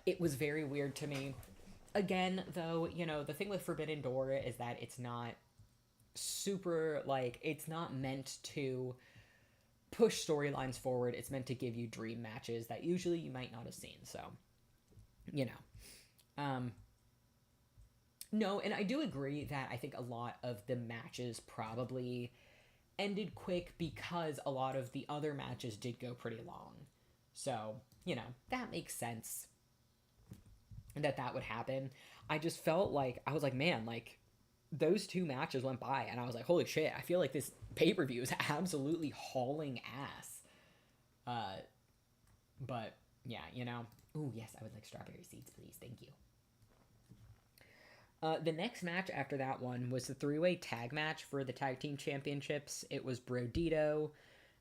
It was very weird to me. Again, though, the thing with Forbidden Door is that it's not super, like, it's not meant to push storylines forward. It's meant to give you dream matches that usually you might not have seen, so, no, and I do agree that I think a lot of the matches probably ended quick because a lot of the other matches did go pretty long. So, that makes sense that would happen. I just felt like, I was like, man, like, those two matches went by, and I was like, holy shit, I feel like this pay-per-view is absolutely hauling ass. But, yeah, Ooh, yes, I would like strawberry seeds, please. Thank you. The next match after that one was the three-way tag match for the tag team championships. It was Brodito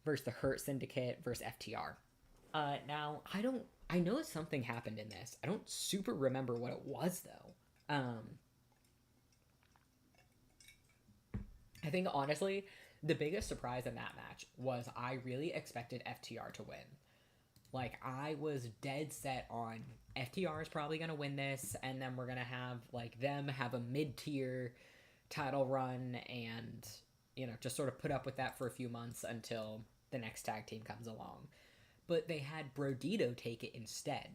versus the Hurt Syndicate versus FTR. Now, I know something happened in this. I don't super remember what it was, though. I think, honestly, the biggest surprise in that match was I really expected FTR to win. Like, I was dead set on FTR is probably going to win this, and then we're going to have, like, them have a mid-tier title run and, just sort of put up with that for a few months until the next tag team comes along. But they had Brodito take it instead,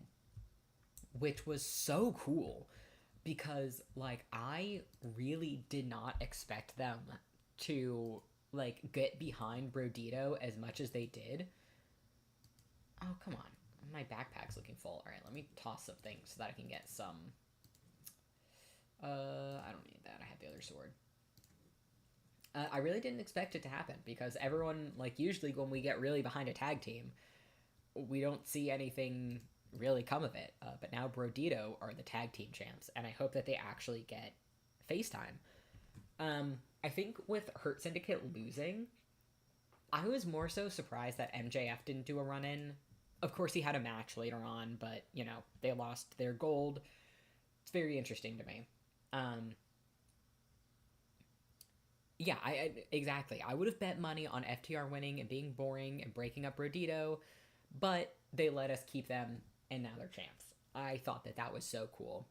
which was so cool because, like, I really did not expect them to, like, get behind Brodito as much as they did. Oh, come on. My backpack's looking full. Alright, let me toss some things so that I can get some... I don't need that. I have the other sword. I really didn't expect it to happen because everyone, like, usually when we get really behind a tag team, we don't see anything really come of it. But now Brodito are the tag team champs, and I hope that they actually get FaceTime. I think with Hurt Syndicate losing, I was more so surprised that MJF didn't do a run-in. Of course, he had a match later on, but, they lost their gold. It's very interesting to me. Yeah, exactly. I would have bet money on FTR winning and being boring and breaking up Brodito, but they let us keep them, and now they're champs. I thought that was so cool.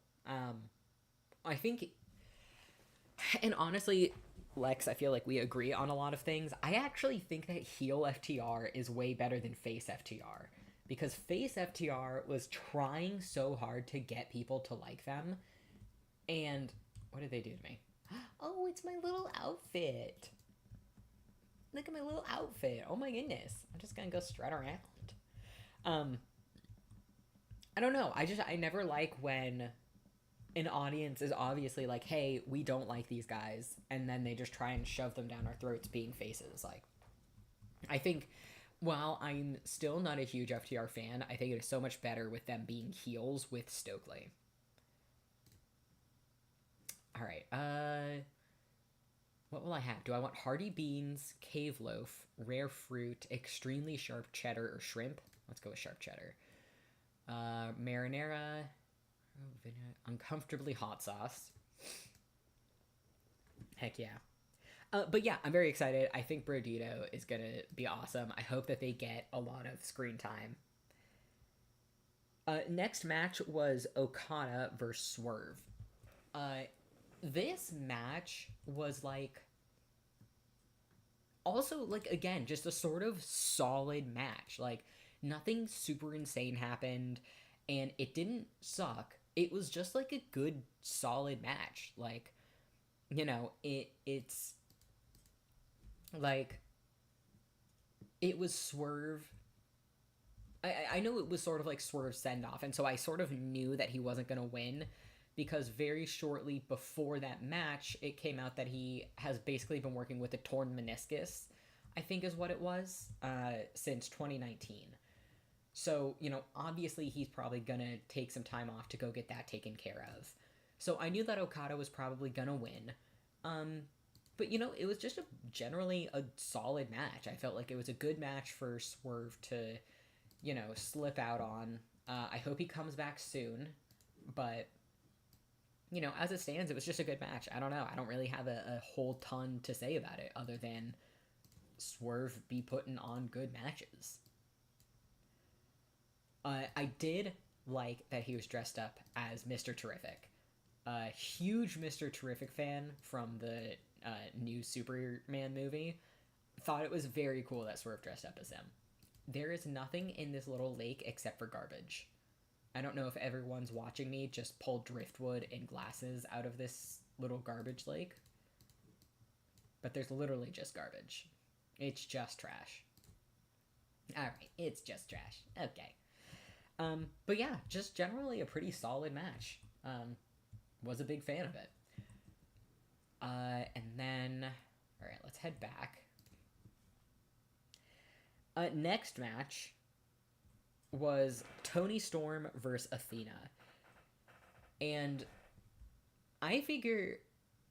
I think... And honestly, Lex, I feel like we agree on a lot of things. I actually think that heel FTR is way better than face FTR. Because face FTR was trying so hard to get people to like them. And what did they do to me? Oh, it's my little outfit. Look at my little outfit. Oh my goodness. I'm just gonna go strut around. I don't know. I never like when an audience is obviously like, hey, we don't like these guys, and then they just try and shove them down our throats being faces. Like, I think while I'm still not a huge FTR fan, I think it is so much better with them being heels with Stokely. All right. What will I have? Do I want hearty beans, cave loaf, rare fruit, extremely sharp cheddar, or shrimp? Let's go with sharp cheddar. Marinara, uncomfortably hot sauce. Heck yeah. But yeah, I'm very excited. I think Brodito is gonna be awesome. I hope that they get a lot of screen time. Next match was Okada versus Swerve. Uh, this match was like also like again just a sort of solid match. Like nothing super insane happened, and it didn't suck. It was just like a good solid match. Like it's like it was Swerve. I know it was sort of like Swerve's send off, and so I sort of knew that he wasn't gonna win because very shortly before that match, it came out that he has basically been working with a torn meniscus, I think is what it was, since 2019. So, obviously he's probably gonna take some time off to go get that taken care of. So I knew that Okada was probably gonna win. Um, but it was just generally a solid match. I felt like it was a good match for Swerve to, slip out on. I hope he comes back soon, but as it stands, it was just a good match. I don't know. I don't really have a whole ton to say about it other than Swerve be putting on good matches. I did like that he was dressed up as Mr. Terrific. A huge Mr. Terrific fan from the new Superman movie. Thought it was very cool that Swerve dressed up as him. There is nothing in this little lake except for garbage. I don't know if everyone's watching me just pull driftwood and glasses out of this little garbage lake, but there's literally just garbage. It's just trash. Alright, it's just trash. Okay. But yeah, just generally a pretty solid match. Was a big fan of it. And then, alright, let's head back. Next match was Toni Storm versus Athena. And I figure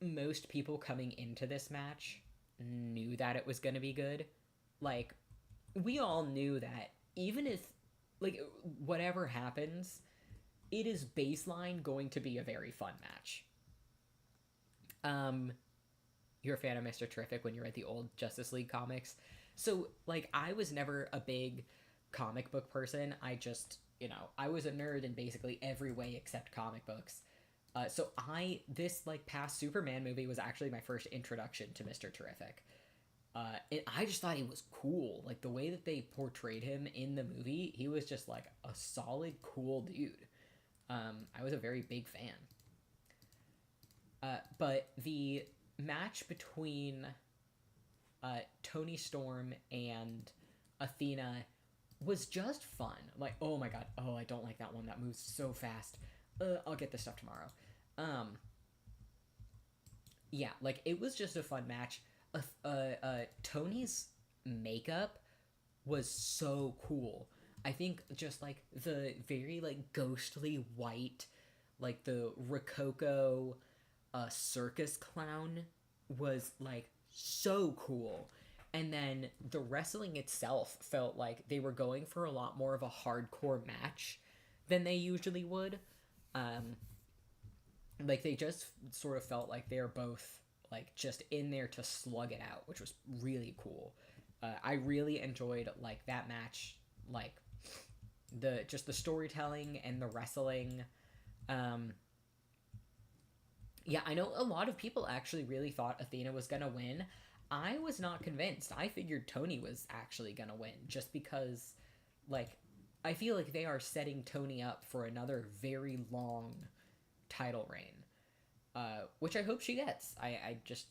most people coming into this match knew that it was going to be good. Like, we all knew that even if, like, whatever happens, it is baseline going to be a very fun match. You're a fan of Mr. Terrific when you read the old Justice League comics. So, like, I was never a big comic book person. I just, I was a nerd in basically every way except comic books. So this, like, past Superman movie was actually my first introduction to Mr. Terrific. And I just thought he was cool. Like, the way that they portrayed him in the movie, he was just, like, a solid, cool dude. I was a very big fan. But the match between Toni Storm and Athena was just fun. Like, oh my god, oh, I don't like that one. That moves so fast. I'll get this stuff tomorrow. Yeah, like, it was just a fun match. Tony's makeup was so cool. I think just, like, the very, like, ghostly white, like, the Rococo circus clown was, like, so cool. And then the wrestling itself felt like they were going for a lot more of a hardcore match than they usually would. Like, they just sort of felt like they were both, like, just in there to slug it out, which was really cool. I really enjoyed, like, that match, like, the storytelling and the wrestling. Yeah, I know a lot of people actually really thought Athena was gonna win. I was not convinced. I figured Tony was actually gonna win just because, like, I feel like they are setting Tony up for another very long title reign, which I hope she gets. I just,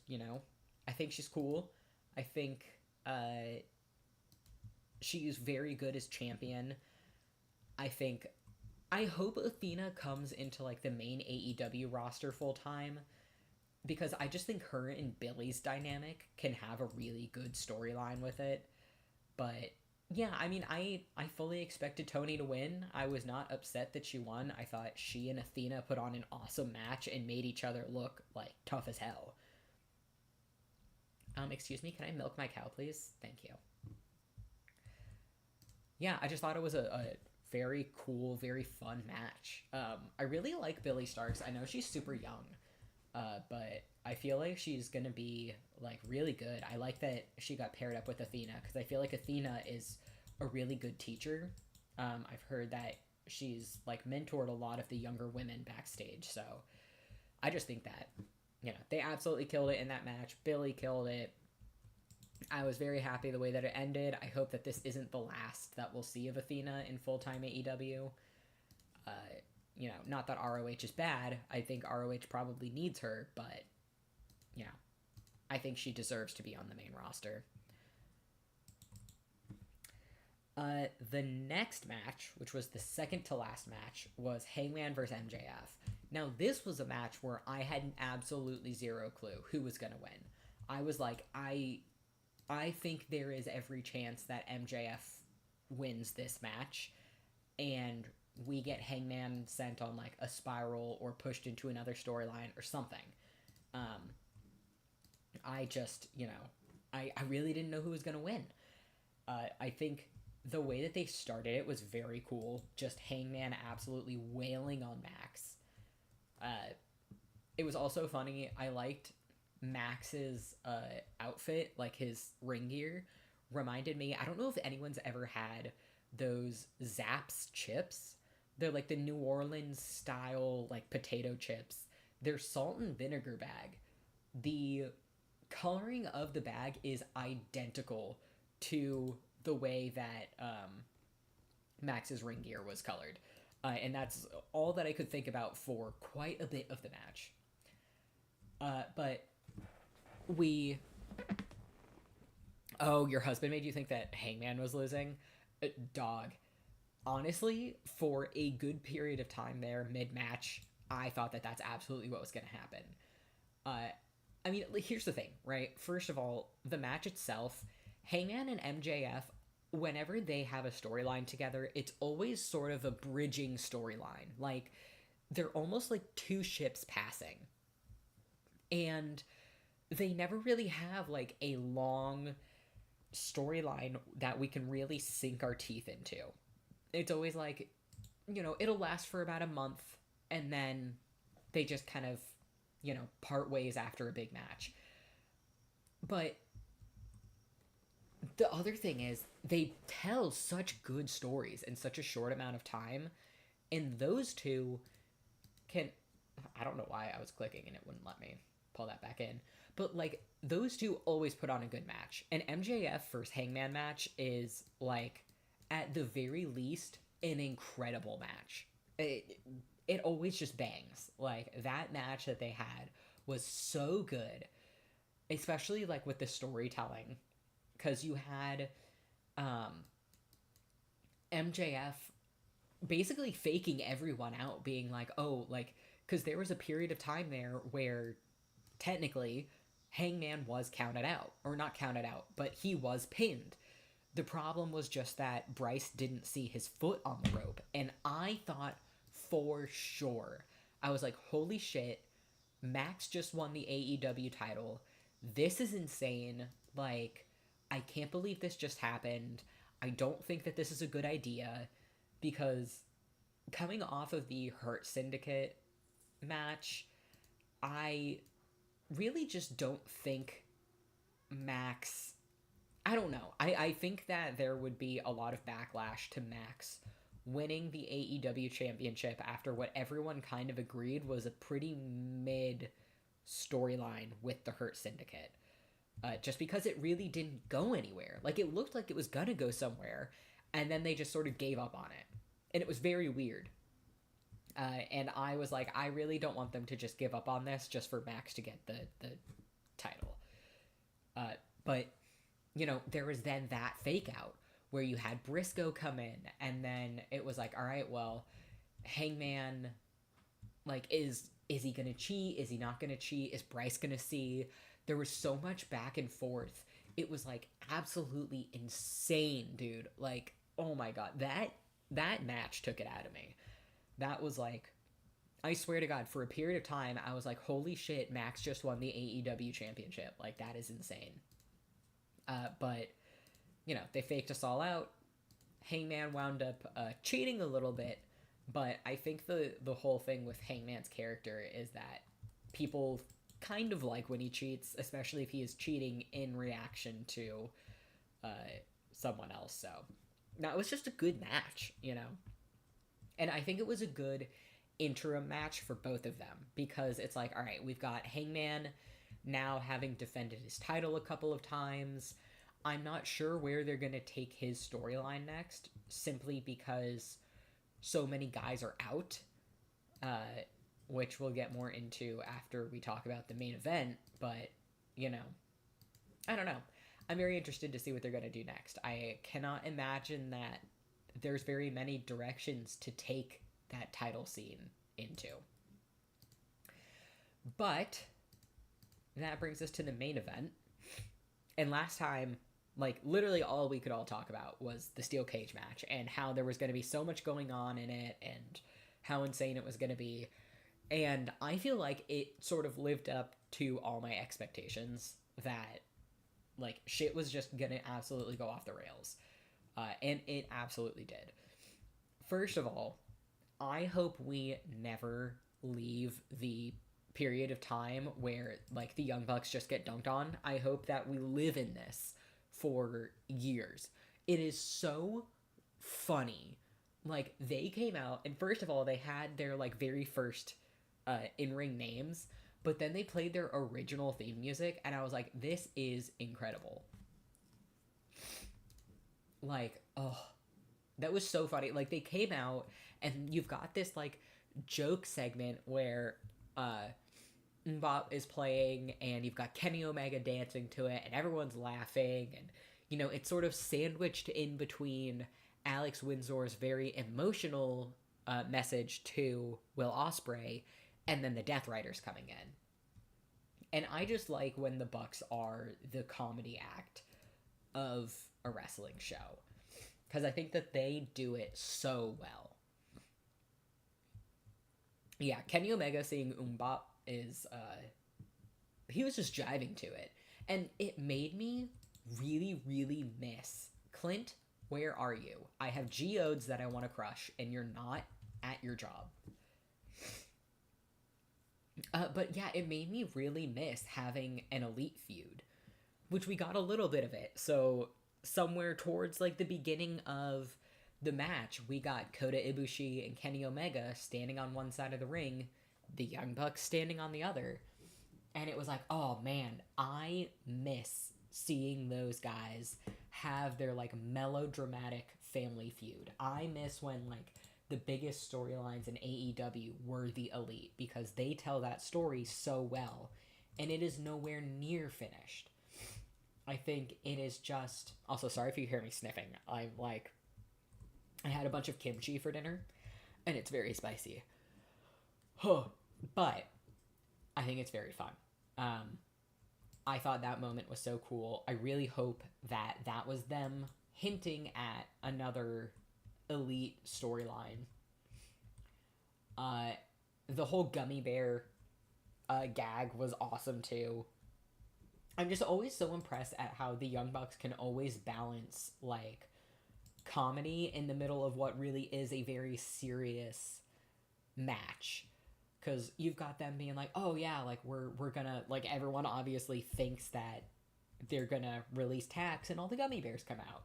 I think she's cool. I think she's very good as champion. I hope Athena comes into, like, the main AEW roster full time, because I just think her and Billy's dynamic can have a really good storyline with it. But yeah, I mean, I fully expected Tony to win. I was not upset that she won. I thought she and Athena put on an awesome match and made each other look, like, tough as hell. Excuse me, can I milk my cow, please? Thank you. Yeah, I just thought it was a very cool, very fun match. I really like Billy Starks. I know she's super young, but I feel like she's gonna be like really good. I like that she got paired up with Athena because I feel like Athena is a really good teacher. I've heard that she's like mentored a lot of the younger women backstage, so I just think that they absolutely killed it in that match. Billy killed it. I was very happy the way that it ended. I hope that this isn't the last that we'll see of Athena in full-time AEW. Uh, not that ROH is bad. I think ROH probably needs her, but I think she deserves to be on the main roster. The next match, which was the second to last match, was Hangman vs. MJF. Now, this was a match where I had absolutely zero clue who was going to win. I was like, I think there is every chance that MJF wins this match, and we get Hangman sent on like a spiral or pushed into another storyline or something. I just, I really didn't know who was going to win. I think the way that they started it was very cool. Just Hangman absolutely wailing on Max. It was also funny. I liked Max's outfit, like his ring gear, reminded me. I don't know if anyone's ever had those Zapp's chips. They're like the New Orleans style, like potato chips. They're salt and vinegar bag. The coloring of the bag is identical to the way that Max's ring gear was colored. And that's all that I could think about for quite a bit of the match. But we... Oh, your husband made you think that Hangman was losing? Dog. Honestly, for a good period of time there, mid-match, I thought that that's absolutely what was going to happen. I mean, here's the thing, right? First of all, the match itself, Hangman and MJF, whenever they have a storyline together, it's always sort of a bridging storyline. Like, they're almost like two ships passing. And they never really have, like, a long storyline that we can really sink our teeth into. It's always like, it'll last for about a month, and then they just kind of, part ways after a big match. But the other thing is, they tell such good stories in such a short amount of time, and those two can... I don't know why I was clicking and it wouldn't let me pull that back in. But, like, those two always put on a good match. An MJF versus Hangman match is, like, at the very least, an incredible match. It always just bangs. Like, that match that they had was so good. Especially, like, with the storytelling. Because you had MJF basically faking everyone out, being like, oh, like... Because there was a period of time there where, technically, Hangman was counted out. Or not counted out, but he was pinned. The problem was just that Bryce didn't see his foot on the rope. And I thought for sure, I was like, holy shit, Max just won the AEW title. This is insane. Like, I can't believe this just happened. I don't think that this is a good idea. Because coming off of the Hurt Syndicate match, I really just don't think Max... I don't know. I think that there would be a lot of backlash to Max winning the AEW championship after what everyone kind of agreed was a pretty mid storyline with the Hurt Syndicate. Just because it really didn't go anywhere. Like, it looked like it was gonna go somewhere, and then they just sort of gave up on it. And it was very weird. And I was like, I really don't want them to just give up on this just for Max to get the title. But... there was then that fake out where you had Briscoe come in, and then it was like, all right, well, Hangman, like, is he gonna cheat? Is he not gonna cheat? Is Bryce gonna see? There was so much back and forth. It was, like, absolutely insane, dude. Like, oh my god, that match took it out of me. That was, like, I swear to God, for a period of time, I was like, holy shit, Max just won the AEW championship. Like, that is insane. But, they faked us all out. Hangman wound up cheating a little bit, but I think the whole thing with Hangman's character is that people kind of like when he cheats, especially if he is cheating in reaction to uh, someone else. So, now it was just a good match. And I think it was a good interim match for both of them because it's like, all right, we've got Hangman now having defended his title a couple of times. I'm not sure where they're going to take his storyline next, simply because so many guys are out, which we'll get more into after we talk about the main event. But, I don't know. I'm very interested to see what they're going to do next. I cannot imagine that there's very many directions to take that title scene into. But that brings us to the main event. And last time, literally all we could all talk about was the steel cage match and how there was going to be so much going on in it and how insane it was going to be. And I feel like it sort of lived up to all my expectations that, shit was just going to absolutely go off the rails. And it absolutely did. First of all, I hope we never leave the period of time where, the Young Bucks just get dunked on. I hope that we live in this for years. It is so funny. They came out, and first of all, they had their, very first in-ring names, but then they played their original theme music, and I was like, this is incredible. Oh, that was so funny. They came out, and you've got this, joke segment where, Mbop is playing, and you've got Kenny Omega dancing to it, and everyone's laughing, and, it's sort of sandwiched in between Alex Windsor's very emotional message to Will Ospreay, and then the Death Riders coming in. And I just like when the Bucks are the comedy act of a wrestling show, because I think that they do it so well. Yeah, Kenny Omega seeing Mbop is, he was just jiving to it. And it made me really, really miss Clint, where are you? I have geodes that I want to crush, and you're not at your job. But yeah, it made me really miss having an elite feud, which we got a little bit of it. So somewhere towards the beginning of the match, we got Kota Ibushi and Kenny Omega standing on one side of the ring, the Young Bucks standing on the other. And it was like, oh man, I miss seeing those guys have their melodramatic family feud. I miss when the biggest storylines in AEW were the Elite, because they tell that story so well, and it is nowhere near finished. I think it is just... Also, sorry if you hear me sniffing. I had a bunch of kimchi for dinner, and it's very spicy. But I think it's very fun. I thought that moment was so cool. I really hope that that was them hinting at another Elite storyline. The whole gummy bear gag was awesome too. I'm just always so impressed at how the Young Bucks can always balance comedy in the middle of what really is a very serious match. Because you've got them being like, oh yeah, we're gonna, everyone obviously thinks that they're gonna release Tax and all the gummy bears come out.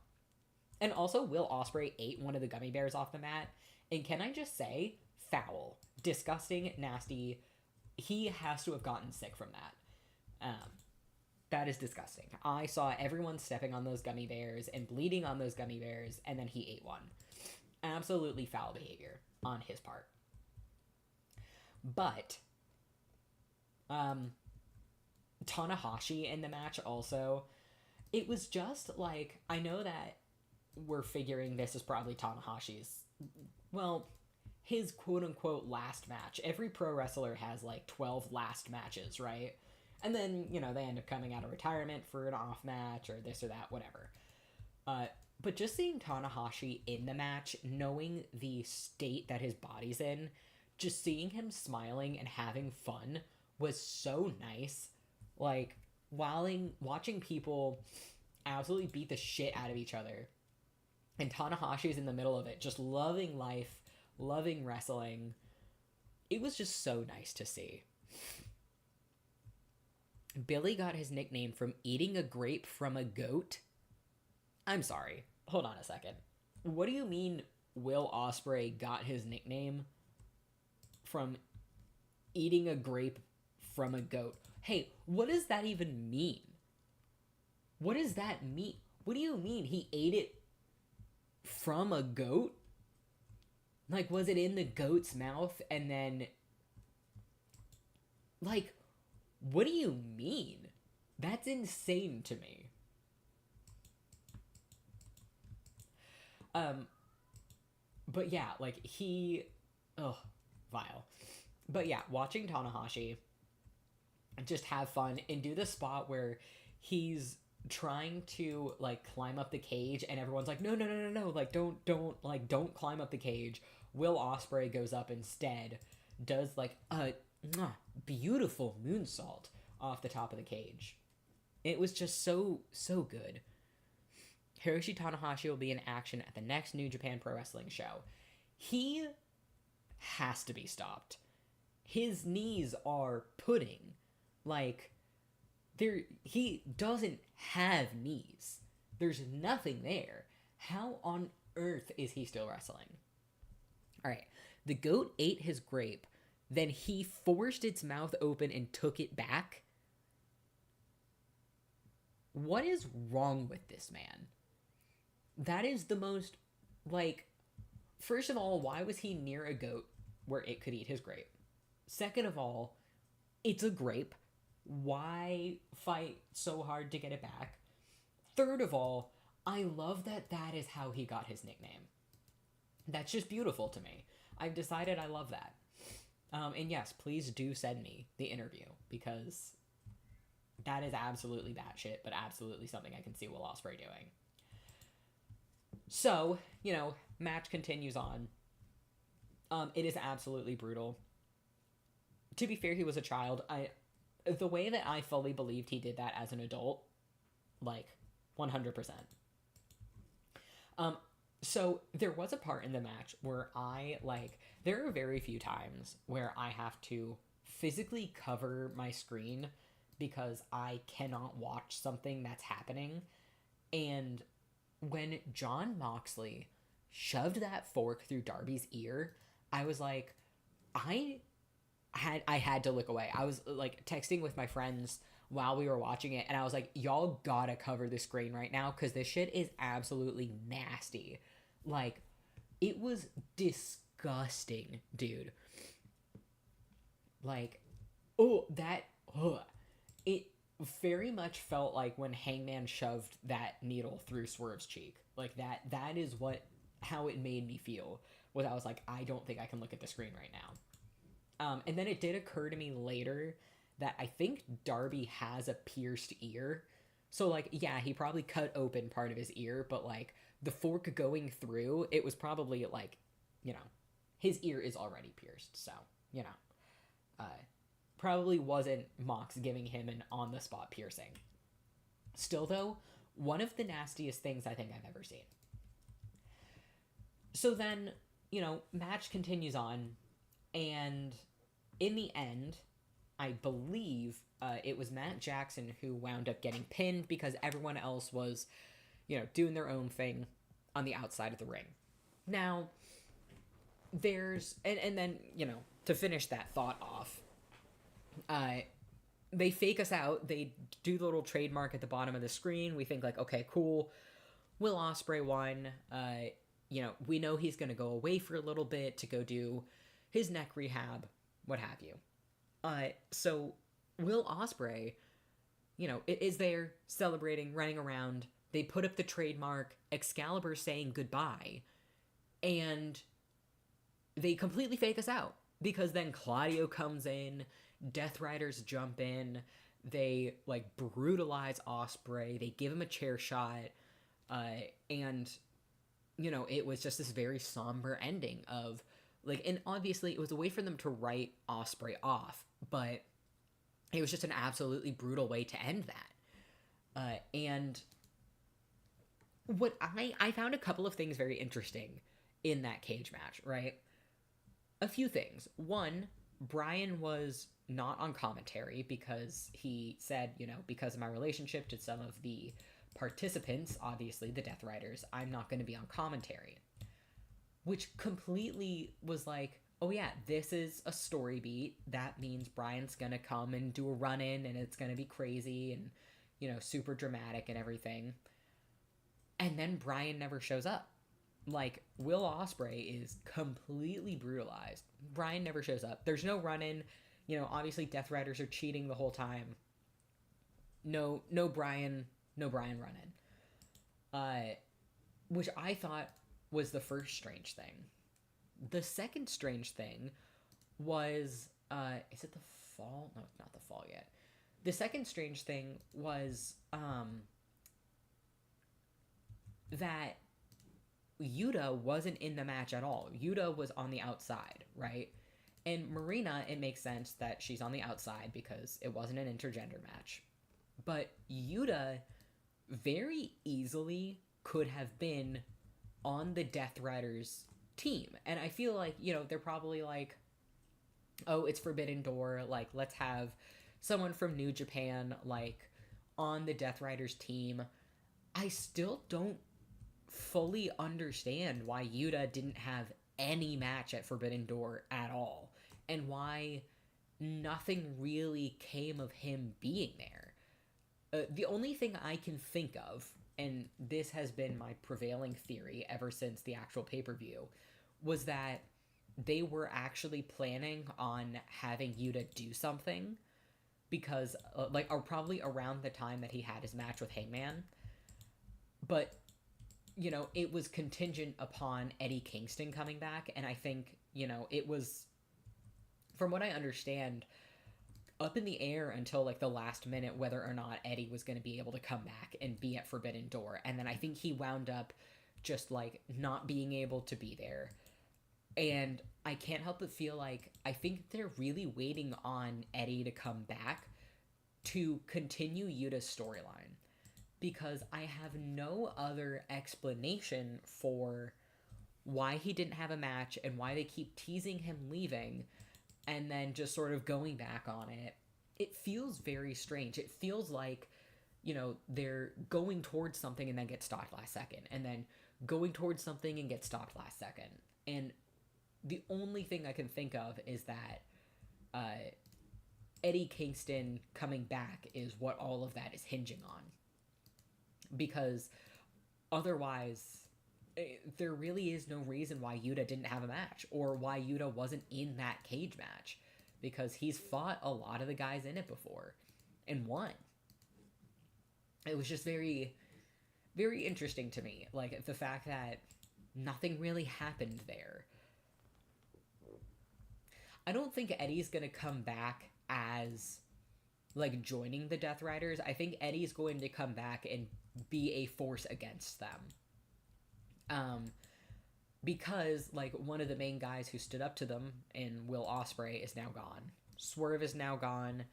And also, Will Ospreay ate one of the gummy bears off the mat. And can I just say, foul. Disgusting, nasty. He has to have gotten sick from that. That is disgusting. I saw everyone stepping on those gummy bears and bleeding on those gummy bears, and then he ate one. Absolutely foul behavior on his part. But Tanahashi in the match also, it was just I know that we're figuring this is probably Tanahashi's, his quote-unquote last match. Every pro wrestler has 12 last matches, right? And then, they end up coming out of retirement for an off match or this or that, whatever. But just seeing Tanahashi in the match, knowing the state that his body's in, just seeing him smiling and having fun was so nice. Watching people absolutely beat the shit out of each other. And Tanahashi's in the middle of it, just loving life, loving wrestling. It was just so nice to see. Billy got his nickname from eating a grape from a goat. I'm sorry. Hold on a second. What do you mean Will Ospreay got his nickname from eating a grape from a goat? Hey, what does that even mean? What does that mean? What do you mean he ate it from a goat? Like, was it in the goat's mouth and then... Like, what do you mean? That's insane to me. But yeah, like, he... Ugh, vile. But yeah, watching Tanahashi just have fun and do the spot where he's trying to, like, climb up the cage and everyone's like, no, like, don't climb up the cage. Will Ospreay goes up instead, does, like, a beautiful moonsault off the top of the cage. It was just so good. Hiroshi Tanahashi will be in action at the next New Japan Pro Wrestling show. He has to be stopped. His knees are pudding. Like, he doesn't have knees. There's nothing there. How on earth is he still wrestling? Alright, the goat ate his grape, then he forced its mouth open and took it back? What is wrong with this man? That is the most, like, first of all, why was he near a goat where it could eat his grape? Second of all, it's a grape. Why fight so hard to get it back? Third of all, I love that that is how he got his nickname. That's just beautiful to me. I've decided I love that. And yes, please do send me the interview, because that is absolutely batshit, but absolutely something I can see Will Ospreay doing. So, you know, match continues on. It is absolutely brutal. To be fair, he was a child. The way that I fully believed he did that as an adult, like, 100%. So there was a part in the match where there are very few times where I have to physically cover my screen because I cannot watch something that's happening. And when Jon Moxley shoved that fork through Darby's ear, I was like, I had to look away. I was, like, texting with my friends while we were watching it, and I was like, y'all gotta cover the screen right now, because this shit is absolutely nasty. Like, it was disgusting, dude. Like, it very much felt like when Hangman shoved that needle through Swerve's cheek. Like, that is how it made me feel, was I was like, I don't think I can look at the screen right now. And then it did occur to me later that I think Darby has a pierced ear. So, like, yeah, he probably cut open part of his ear, but, like, the fork going through, it was probably, like, you know, his ear is already pierced. So, you know, probably wasn't Mox giving him an on-the-spot piercing. Still, though, one of the nastiest things I think I've ever seen. So then, you know, match continues on, and in the end, I believe it was Matt Jackson who wound up getting pinned because everyone else was, you know, doing their own thing on the outside of the ring. Now, there's... And then, you know, to finish that thought off, they fake us out. They do the little trademark at the bottom of the screen. We think, like, okay, cool. Will Ospreay won. You know, we know he's going to go away for a little bit to go do his neck rehab, what have you. So Will Ospreay, you know, is there celebrating, running around. They put up the trademark, Excalibur saying goodbye, and they completely fake us out, because then Claudio comes in, Death Riders jump in, they, like, brutalize Ospreay, they give him a chair shot, and, you know, it was just this very somber ending of, like, and obviously it was a way for them to write Ospreay off, but it was just an absolutely brutal way to end that. And what I found a couple of things very interesting in that cage match, right? A few things. One, Brian was not on commentary because he said, because of my relationship to some of the participants, obviously the Death Riders, I'm not going to be on commentary. Which completely was like, oh yeah, this is a story beat. That means Brian's going to come and do a run in and it's going to be crazy and, super dramatic and everything. And then Brian never shows up. Like, Will Ospreay is completely brutalized. Brian never shows up. There's no run in. Obviously Death Riders are cheating the whole time. No Brian, no Brian run in. Which I thought was the first strange thing. The second strange thing was, is it the fall? No, it's not the fall yet. The second strange thing was, that Yuta wasn't in the match at all. Yuta was on the outside, right? And Marina, it makes sense that she's on the outside because it wasn't an intergender match. But Yuta very easily could have been on the Death Riders team. And I feel like, they're probably like, oh, it's Forbidden Door. Like, let's have someone from New Japan, like, on the Death Riders team. I still don't fully understand why Yuta didn't have any match at Forbidden Door at all, and why nothing really came of him being there. The only thing I can think of, and this has been my prevailing theory ever since the actual pay-per-view, was that they were actually planning on having Yuta do something because, or probably around the time that he had his match with Hangman. But it was contingent upon Eddie Kingston coming back, and I think, it was, from what I understand, up in the air until, like, the last minute whether or not Eddie was going to be able to come back and be at Forbidden Door, and then I think he wound up just, like, not being able to be there. And I can't help but feel like I think they're really waiting on Eddie to come back to continue Yuta's storyline, because I have no other explanation for why he didn't have a match and why they keep teasing him leaving and then just sort of going back on it. It feels very strange. It feels like, they're going towards something and then get stopped last second, and then going towards something and get stopped last second. And the only thing I can think of is that Eddie Kingston coming back is what all of that is hinging on. Because otherwise, there really is no reason why Yuta didn't have a match, or why Yuta wasn't in that cage match, because he's fought a lot of the guys in it before and won. It was just very, very interesting to me, like, the fact that nothing really happened there. I don't think Eddie's gonna come back as, like, joining the Death Riders. I think Eddie's going to come back and be a force against them. Because, like, one of the main guys who stood up to them in Will Ospreay is now gone. Swerve is now gone.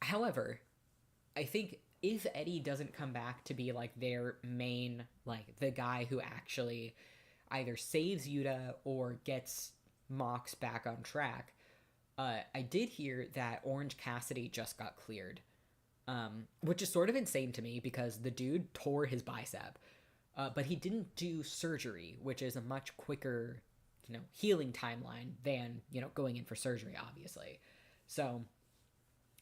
However, I think if Eddie doesn't come back to be, like, their main, like, the guy who actually either saves Yuta or gets Mox back on track, I did hear that Orange Cassidy just got cleared. Which is sort of insane to me because the dude tore his bicep. But he didn't do surgery, which is a much quicker, healing timeline than, going in for surgery, obviously. So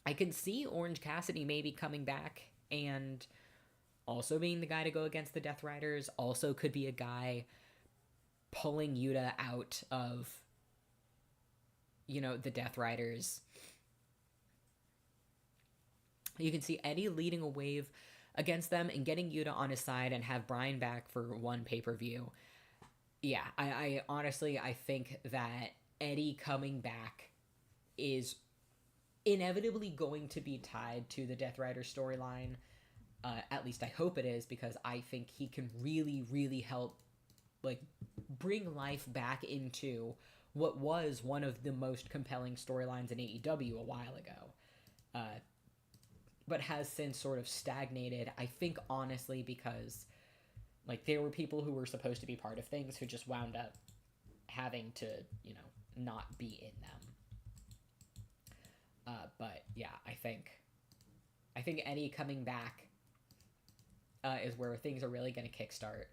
I can see Orange Cassidy maybe coming back and also being the guy to go against the Death Riders. Also could be a guy pulling Yuta out of, the Death Riders. You can see Eddie leading a wave against them and getting Yuta on his side and have Brian back for one pay-per-view. Yeah, I honestly, I think that Eddie coming back is inevitably going to be tied to the Death Rider storyline. At least I hope it is, because I think he can really, really help, like, bring life back into what was one of the most compelling storylines in AEW a while ago. but has since sort of stagnated. I think honestly because like there were people who were supposed to be part of things who just wound up having to, not be in them. But yeah, I think Eddie coming back is where things are really going to kickstart.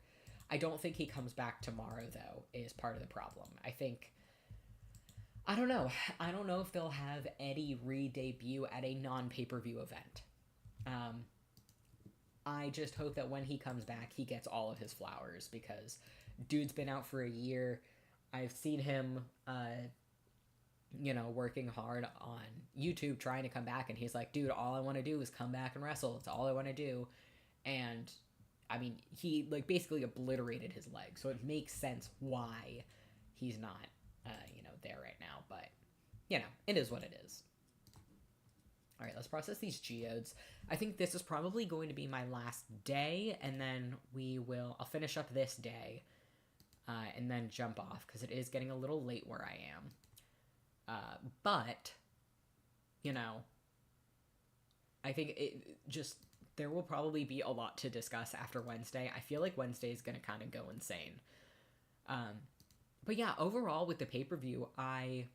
I don't think he comes back tomorrow though. Is part of the problem. I don't know. I don't know if they'll have Eddie re-debut at a non-pay-per-view event. Um, I just hope that when he comes back, he gets all of his flowers because dude's been out for a year. I've seen him, working hard on YouTube trying to come back, and he's like, dude, all I want to do is come back and wrestle. It's all I want to do. And, I mean, he, like, basically obliterated his leg, so it makes sense why he's not, there right now. But, it is what it is. All right, let's process these geodes. I think this is probably going to be my last day, and then I'll finish up this day, and then jump off, because it is getting a little late where I am. But, I think there will probably be a lot to discuss after Wednesday. I feel like Wednesday is going to kind of go insane. But yeah, overall with the pay-per-view, I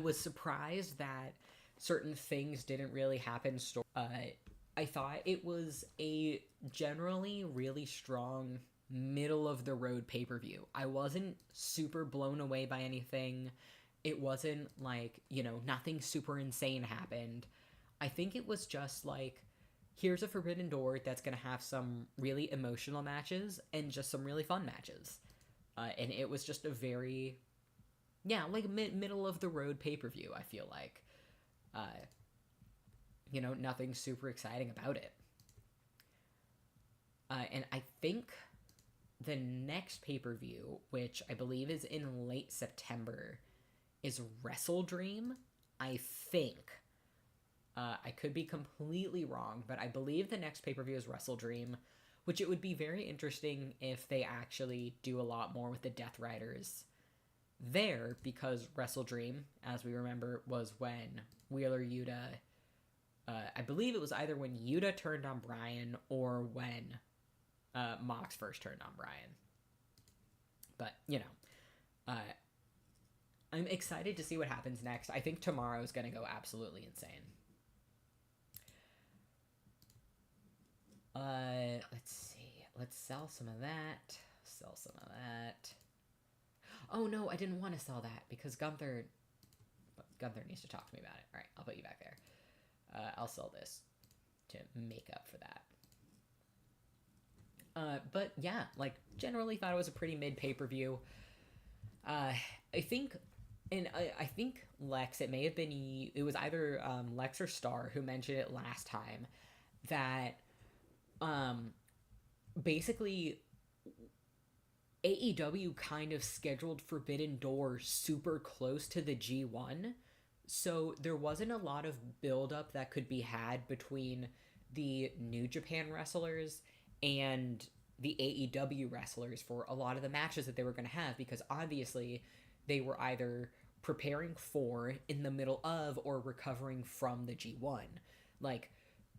was surprised that certain things didn't really happen. I thought it was a generally really strong middle-of-the-road pay-per-view. I wasn't super blown away by anything. It wasn't like, nothing super insane happened. I think it was just like, here's a Forbidden Door that's going to have some really emotional matches and just some really fun matches. And it was just a very, middle-of-the-road pay-per-view, I feel like. Nothing super exciting about it. And I think the next pay-per-view, which I believe is in late September, is Wrestle Dream, I think. I could be completely wrong, but I believe the next pay-per-view is Wrestle Dream, which it would be very interesting if they actually do a lot more with the Death Riders there, because Wrestle Dream, as we remember, was when Wheeler Yuta, I believe it was either when Yuta turned on Bryan or when Mox first turned on Bryan. But, I'm excited to see what happens next. I think tomorrow is going to go absolutely insane. Let's see. Let's sell some of that. Sell some of that. Oh, no, I didn't want to sell that because Gunther needs to talk to me about it. All right, I'll put you back there. I'll sell this to make up for that. But yeah, like, generally thought it was a pretty mid pay-per-view. I think Lex, it was either Lex or Star who mentioned it last time, that basically AEW kind of scheduled Forbidden Door super close to the G1, so there wasn't a lot of build-up that could be had between the New Japan wrestlers and the AEW wrestlers for a lot of the matches that they were going to have, because obviously they were either preparing for, in the middle of, or recovering from the G1. Like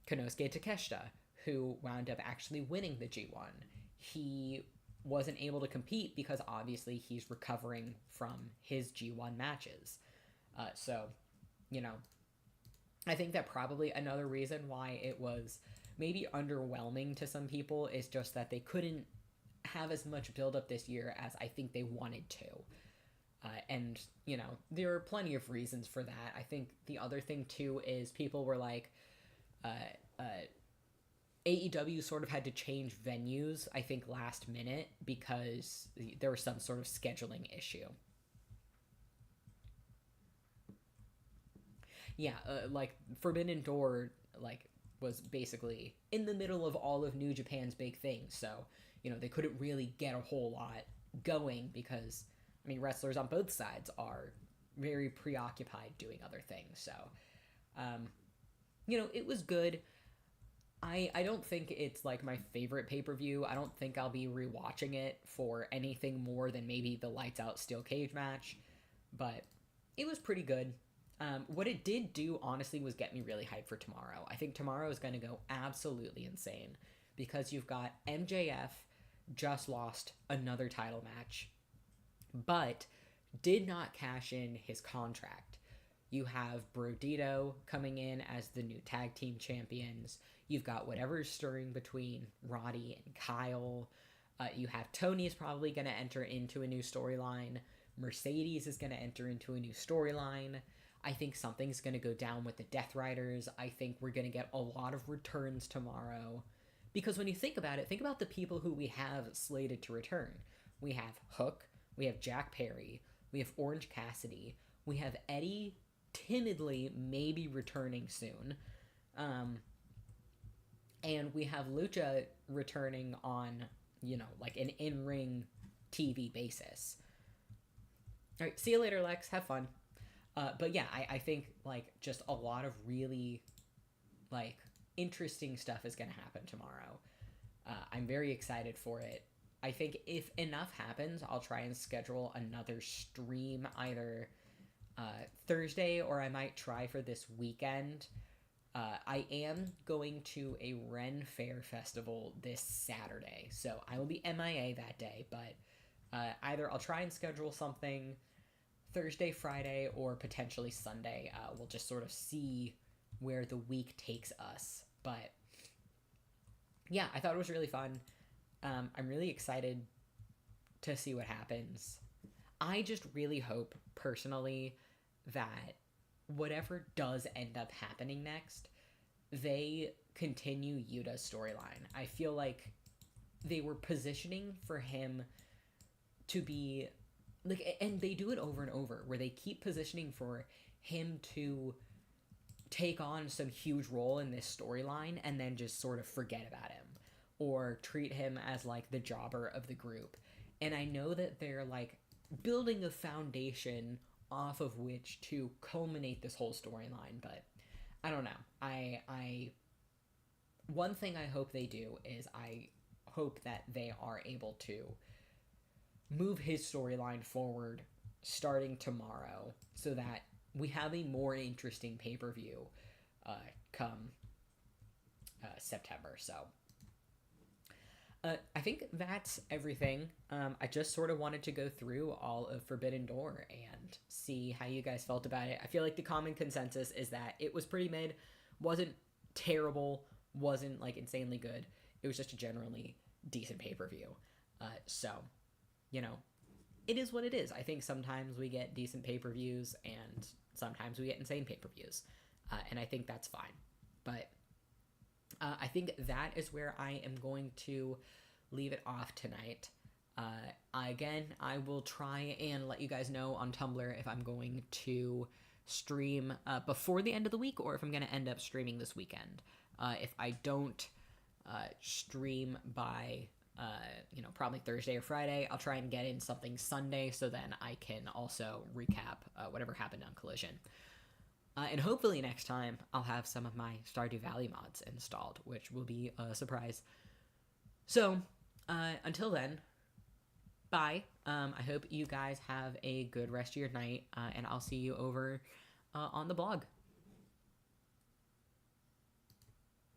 Konosuke Takeshita, who wound up actually winning the G1. He wasn't able to compete because obviously he's recovering from his G1 matches. So, I think that probably another reason why it was maybe underwhelming to some people is just that they couldn't have as much build-up this year as I think they wanted to. And, there are plenty of reasons for that. I think the other thing, too, is people were like, AEW sort of had to change venues, I think, last minute because there was some sort of scheduling issue. Yeah, like, Forbidden Door, like, was basically in the middle of all of New Japan's big things, so, they couldn't really get a whole lot going because, I mean, wrestlers on both sides are very preoccupied doing other things, so, it was good. I don't think it's, like, my favorite pay-per-view. I don't think I'll be rewatching it for anything more than maybe the Lights Out Steel Cage match, but it was pretty good. What it did do, honestly, was get me really hyped for tomorrow. I think tomorrow is going to go absolutely insane because you've got MJF just lost another title match, but did not cash in his contract. You have Brodito coming in as the new tag team champions. You've got whatever's stirring between Roddy and Kyle. You have Tony's probably going to enter into a new storyline. Mercedes is going to enter into a new storyline. I think something's going to go down with the Death Riders. I think we're going to get a lot of returns tomorrow. Because when you think about it, think about the people who we have slated to return. We have Hook. We have Jack Perry. We have Orange Cassidy. We have Eddie timidly maybe returning soon. And we have Lucha returning on, like an in-ring TV basis. All right, see you later, Lex. Have fun. But yeah, I think, like, just a lot of really, like, interesting stuff is going to happen tomorrow. I'm very excited for it. I think if enough happens, I'll try and schedule another stream either Thursday, or I might try for this weekend. I am going to a Ren Fair Festival this Saturday, so I will be MIA that day, but either I'll try and schedule something Thursday, Friday, or potentially Sunday. We'll just sort of see where the week takes us. But yeah, I thought it was really fun. I'm really excited to see what happens. I just really hope, personally, that whatever does end up happening next, they continue Yuta's storyline. I feel like they were positioning for him to be, like, and they do it over and over, where they keep positioning for him to take on some huge role in this storyline and then just sort of forget about him or treat him as, like, the jobber of the group. And I know that they're, like, building a foundation off of which to culminate this whole storyline, but I don't know. I one thing I hope they do is I hope that they are able to move his storyline forward starting tomorrow so that we have a more interesting pay-per-view come September. So I think that's everything. I just sort of wanted to go through all of Forbidden Door and see how you guys felt about it. I feel like the common consensus is that it was pretty mid, wasn't terrible, wasn't, like, insanely good. It was just a generally decent pay-per-view. So, it is what it is. I think sometimes we get decent pay-per-views and sometimes we get insane pay-per-views. And I think that's fine. But I think that is where I am going to leave it off tonight. Again, I will try and let you guys know on Tumblr if I'm going to stream before the end of the week or if I'm going to end up streaming this weekend. If I don't stream by, probably Thursday or Friday, I'll try and get in something Sunday so then I can also recap whatever happened on Collision. And hopefully next time I'll have some of my Stardew Valley mods installed, which will be a surprise. So, until then, bye. I hope you guys have a good rest of your night, and I'll see you over on the blog.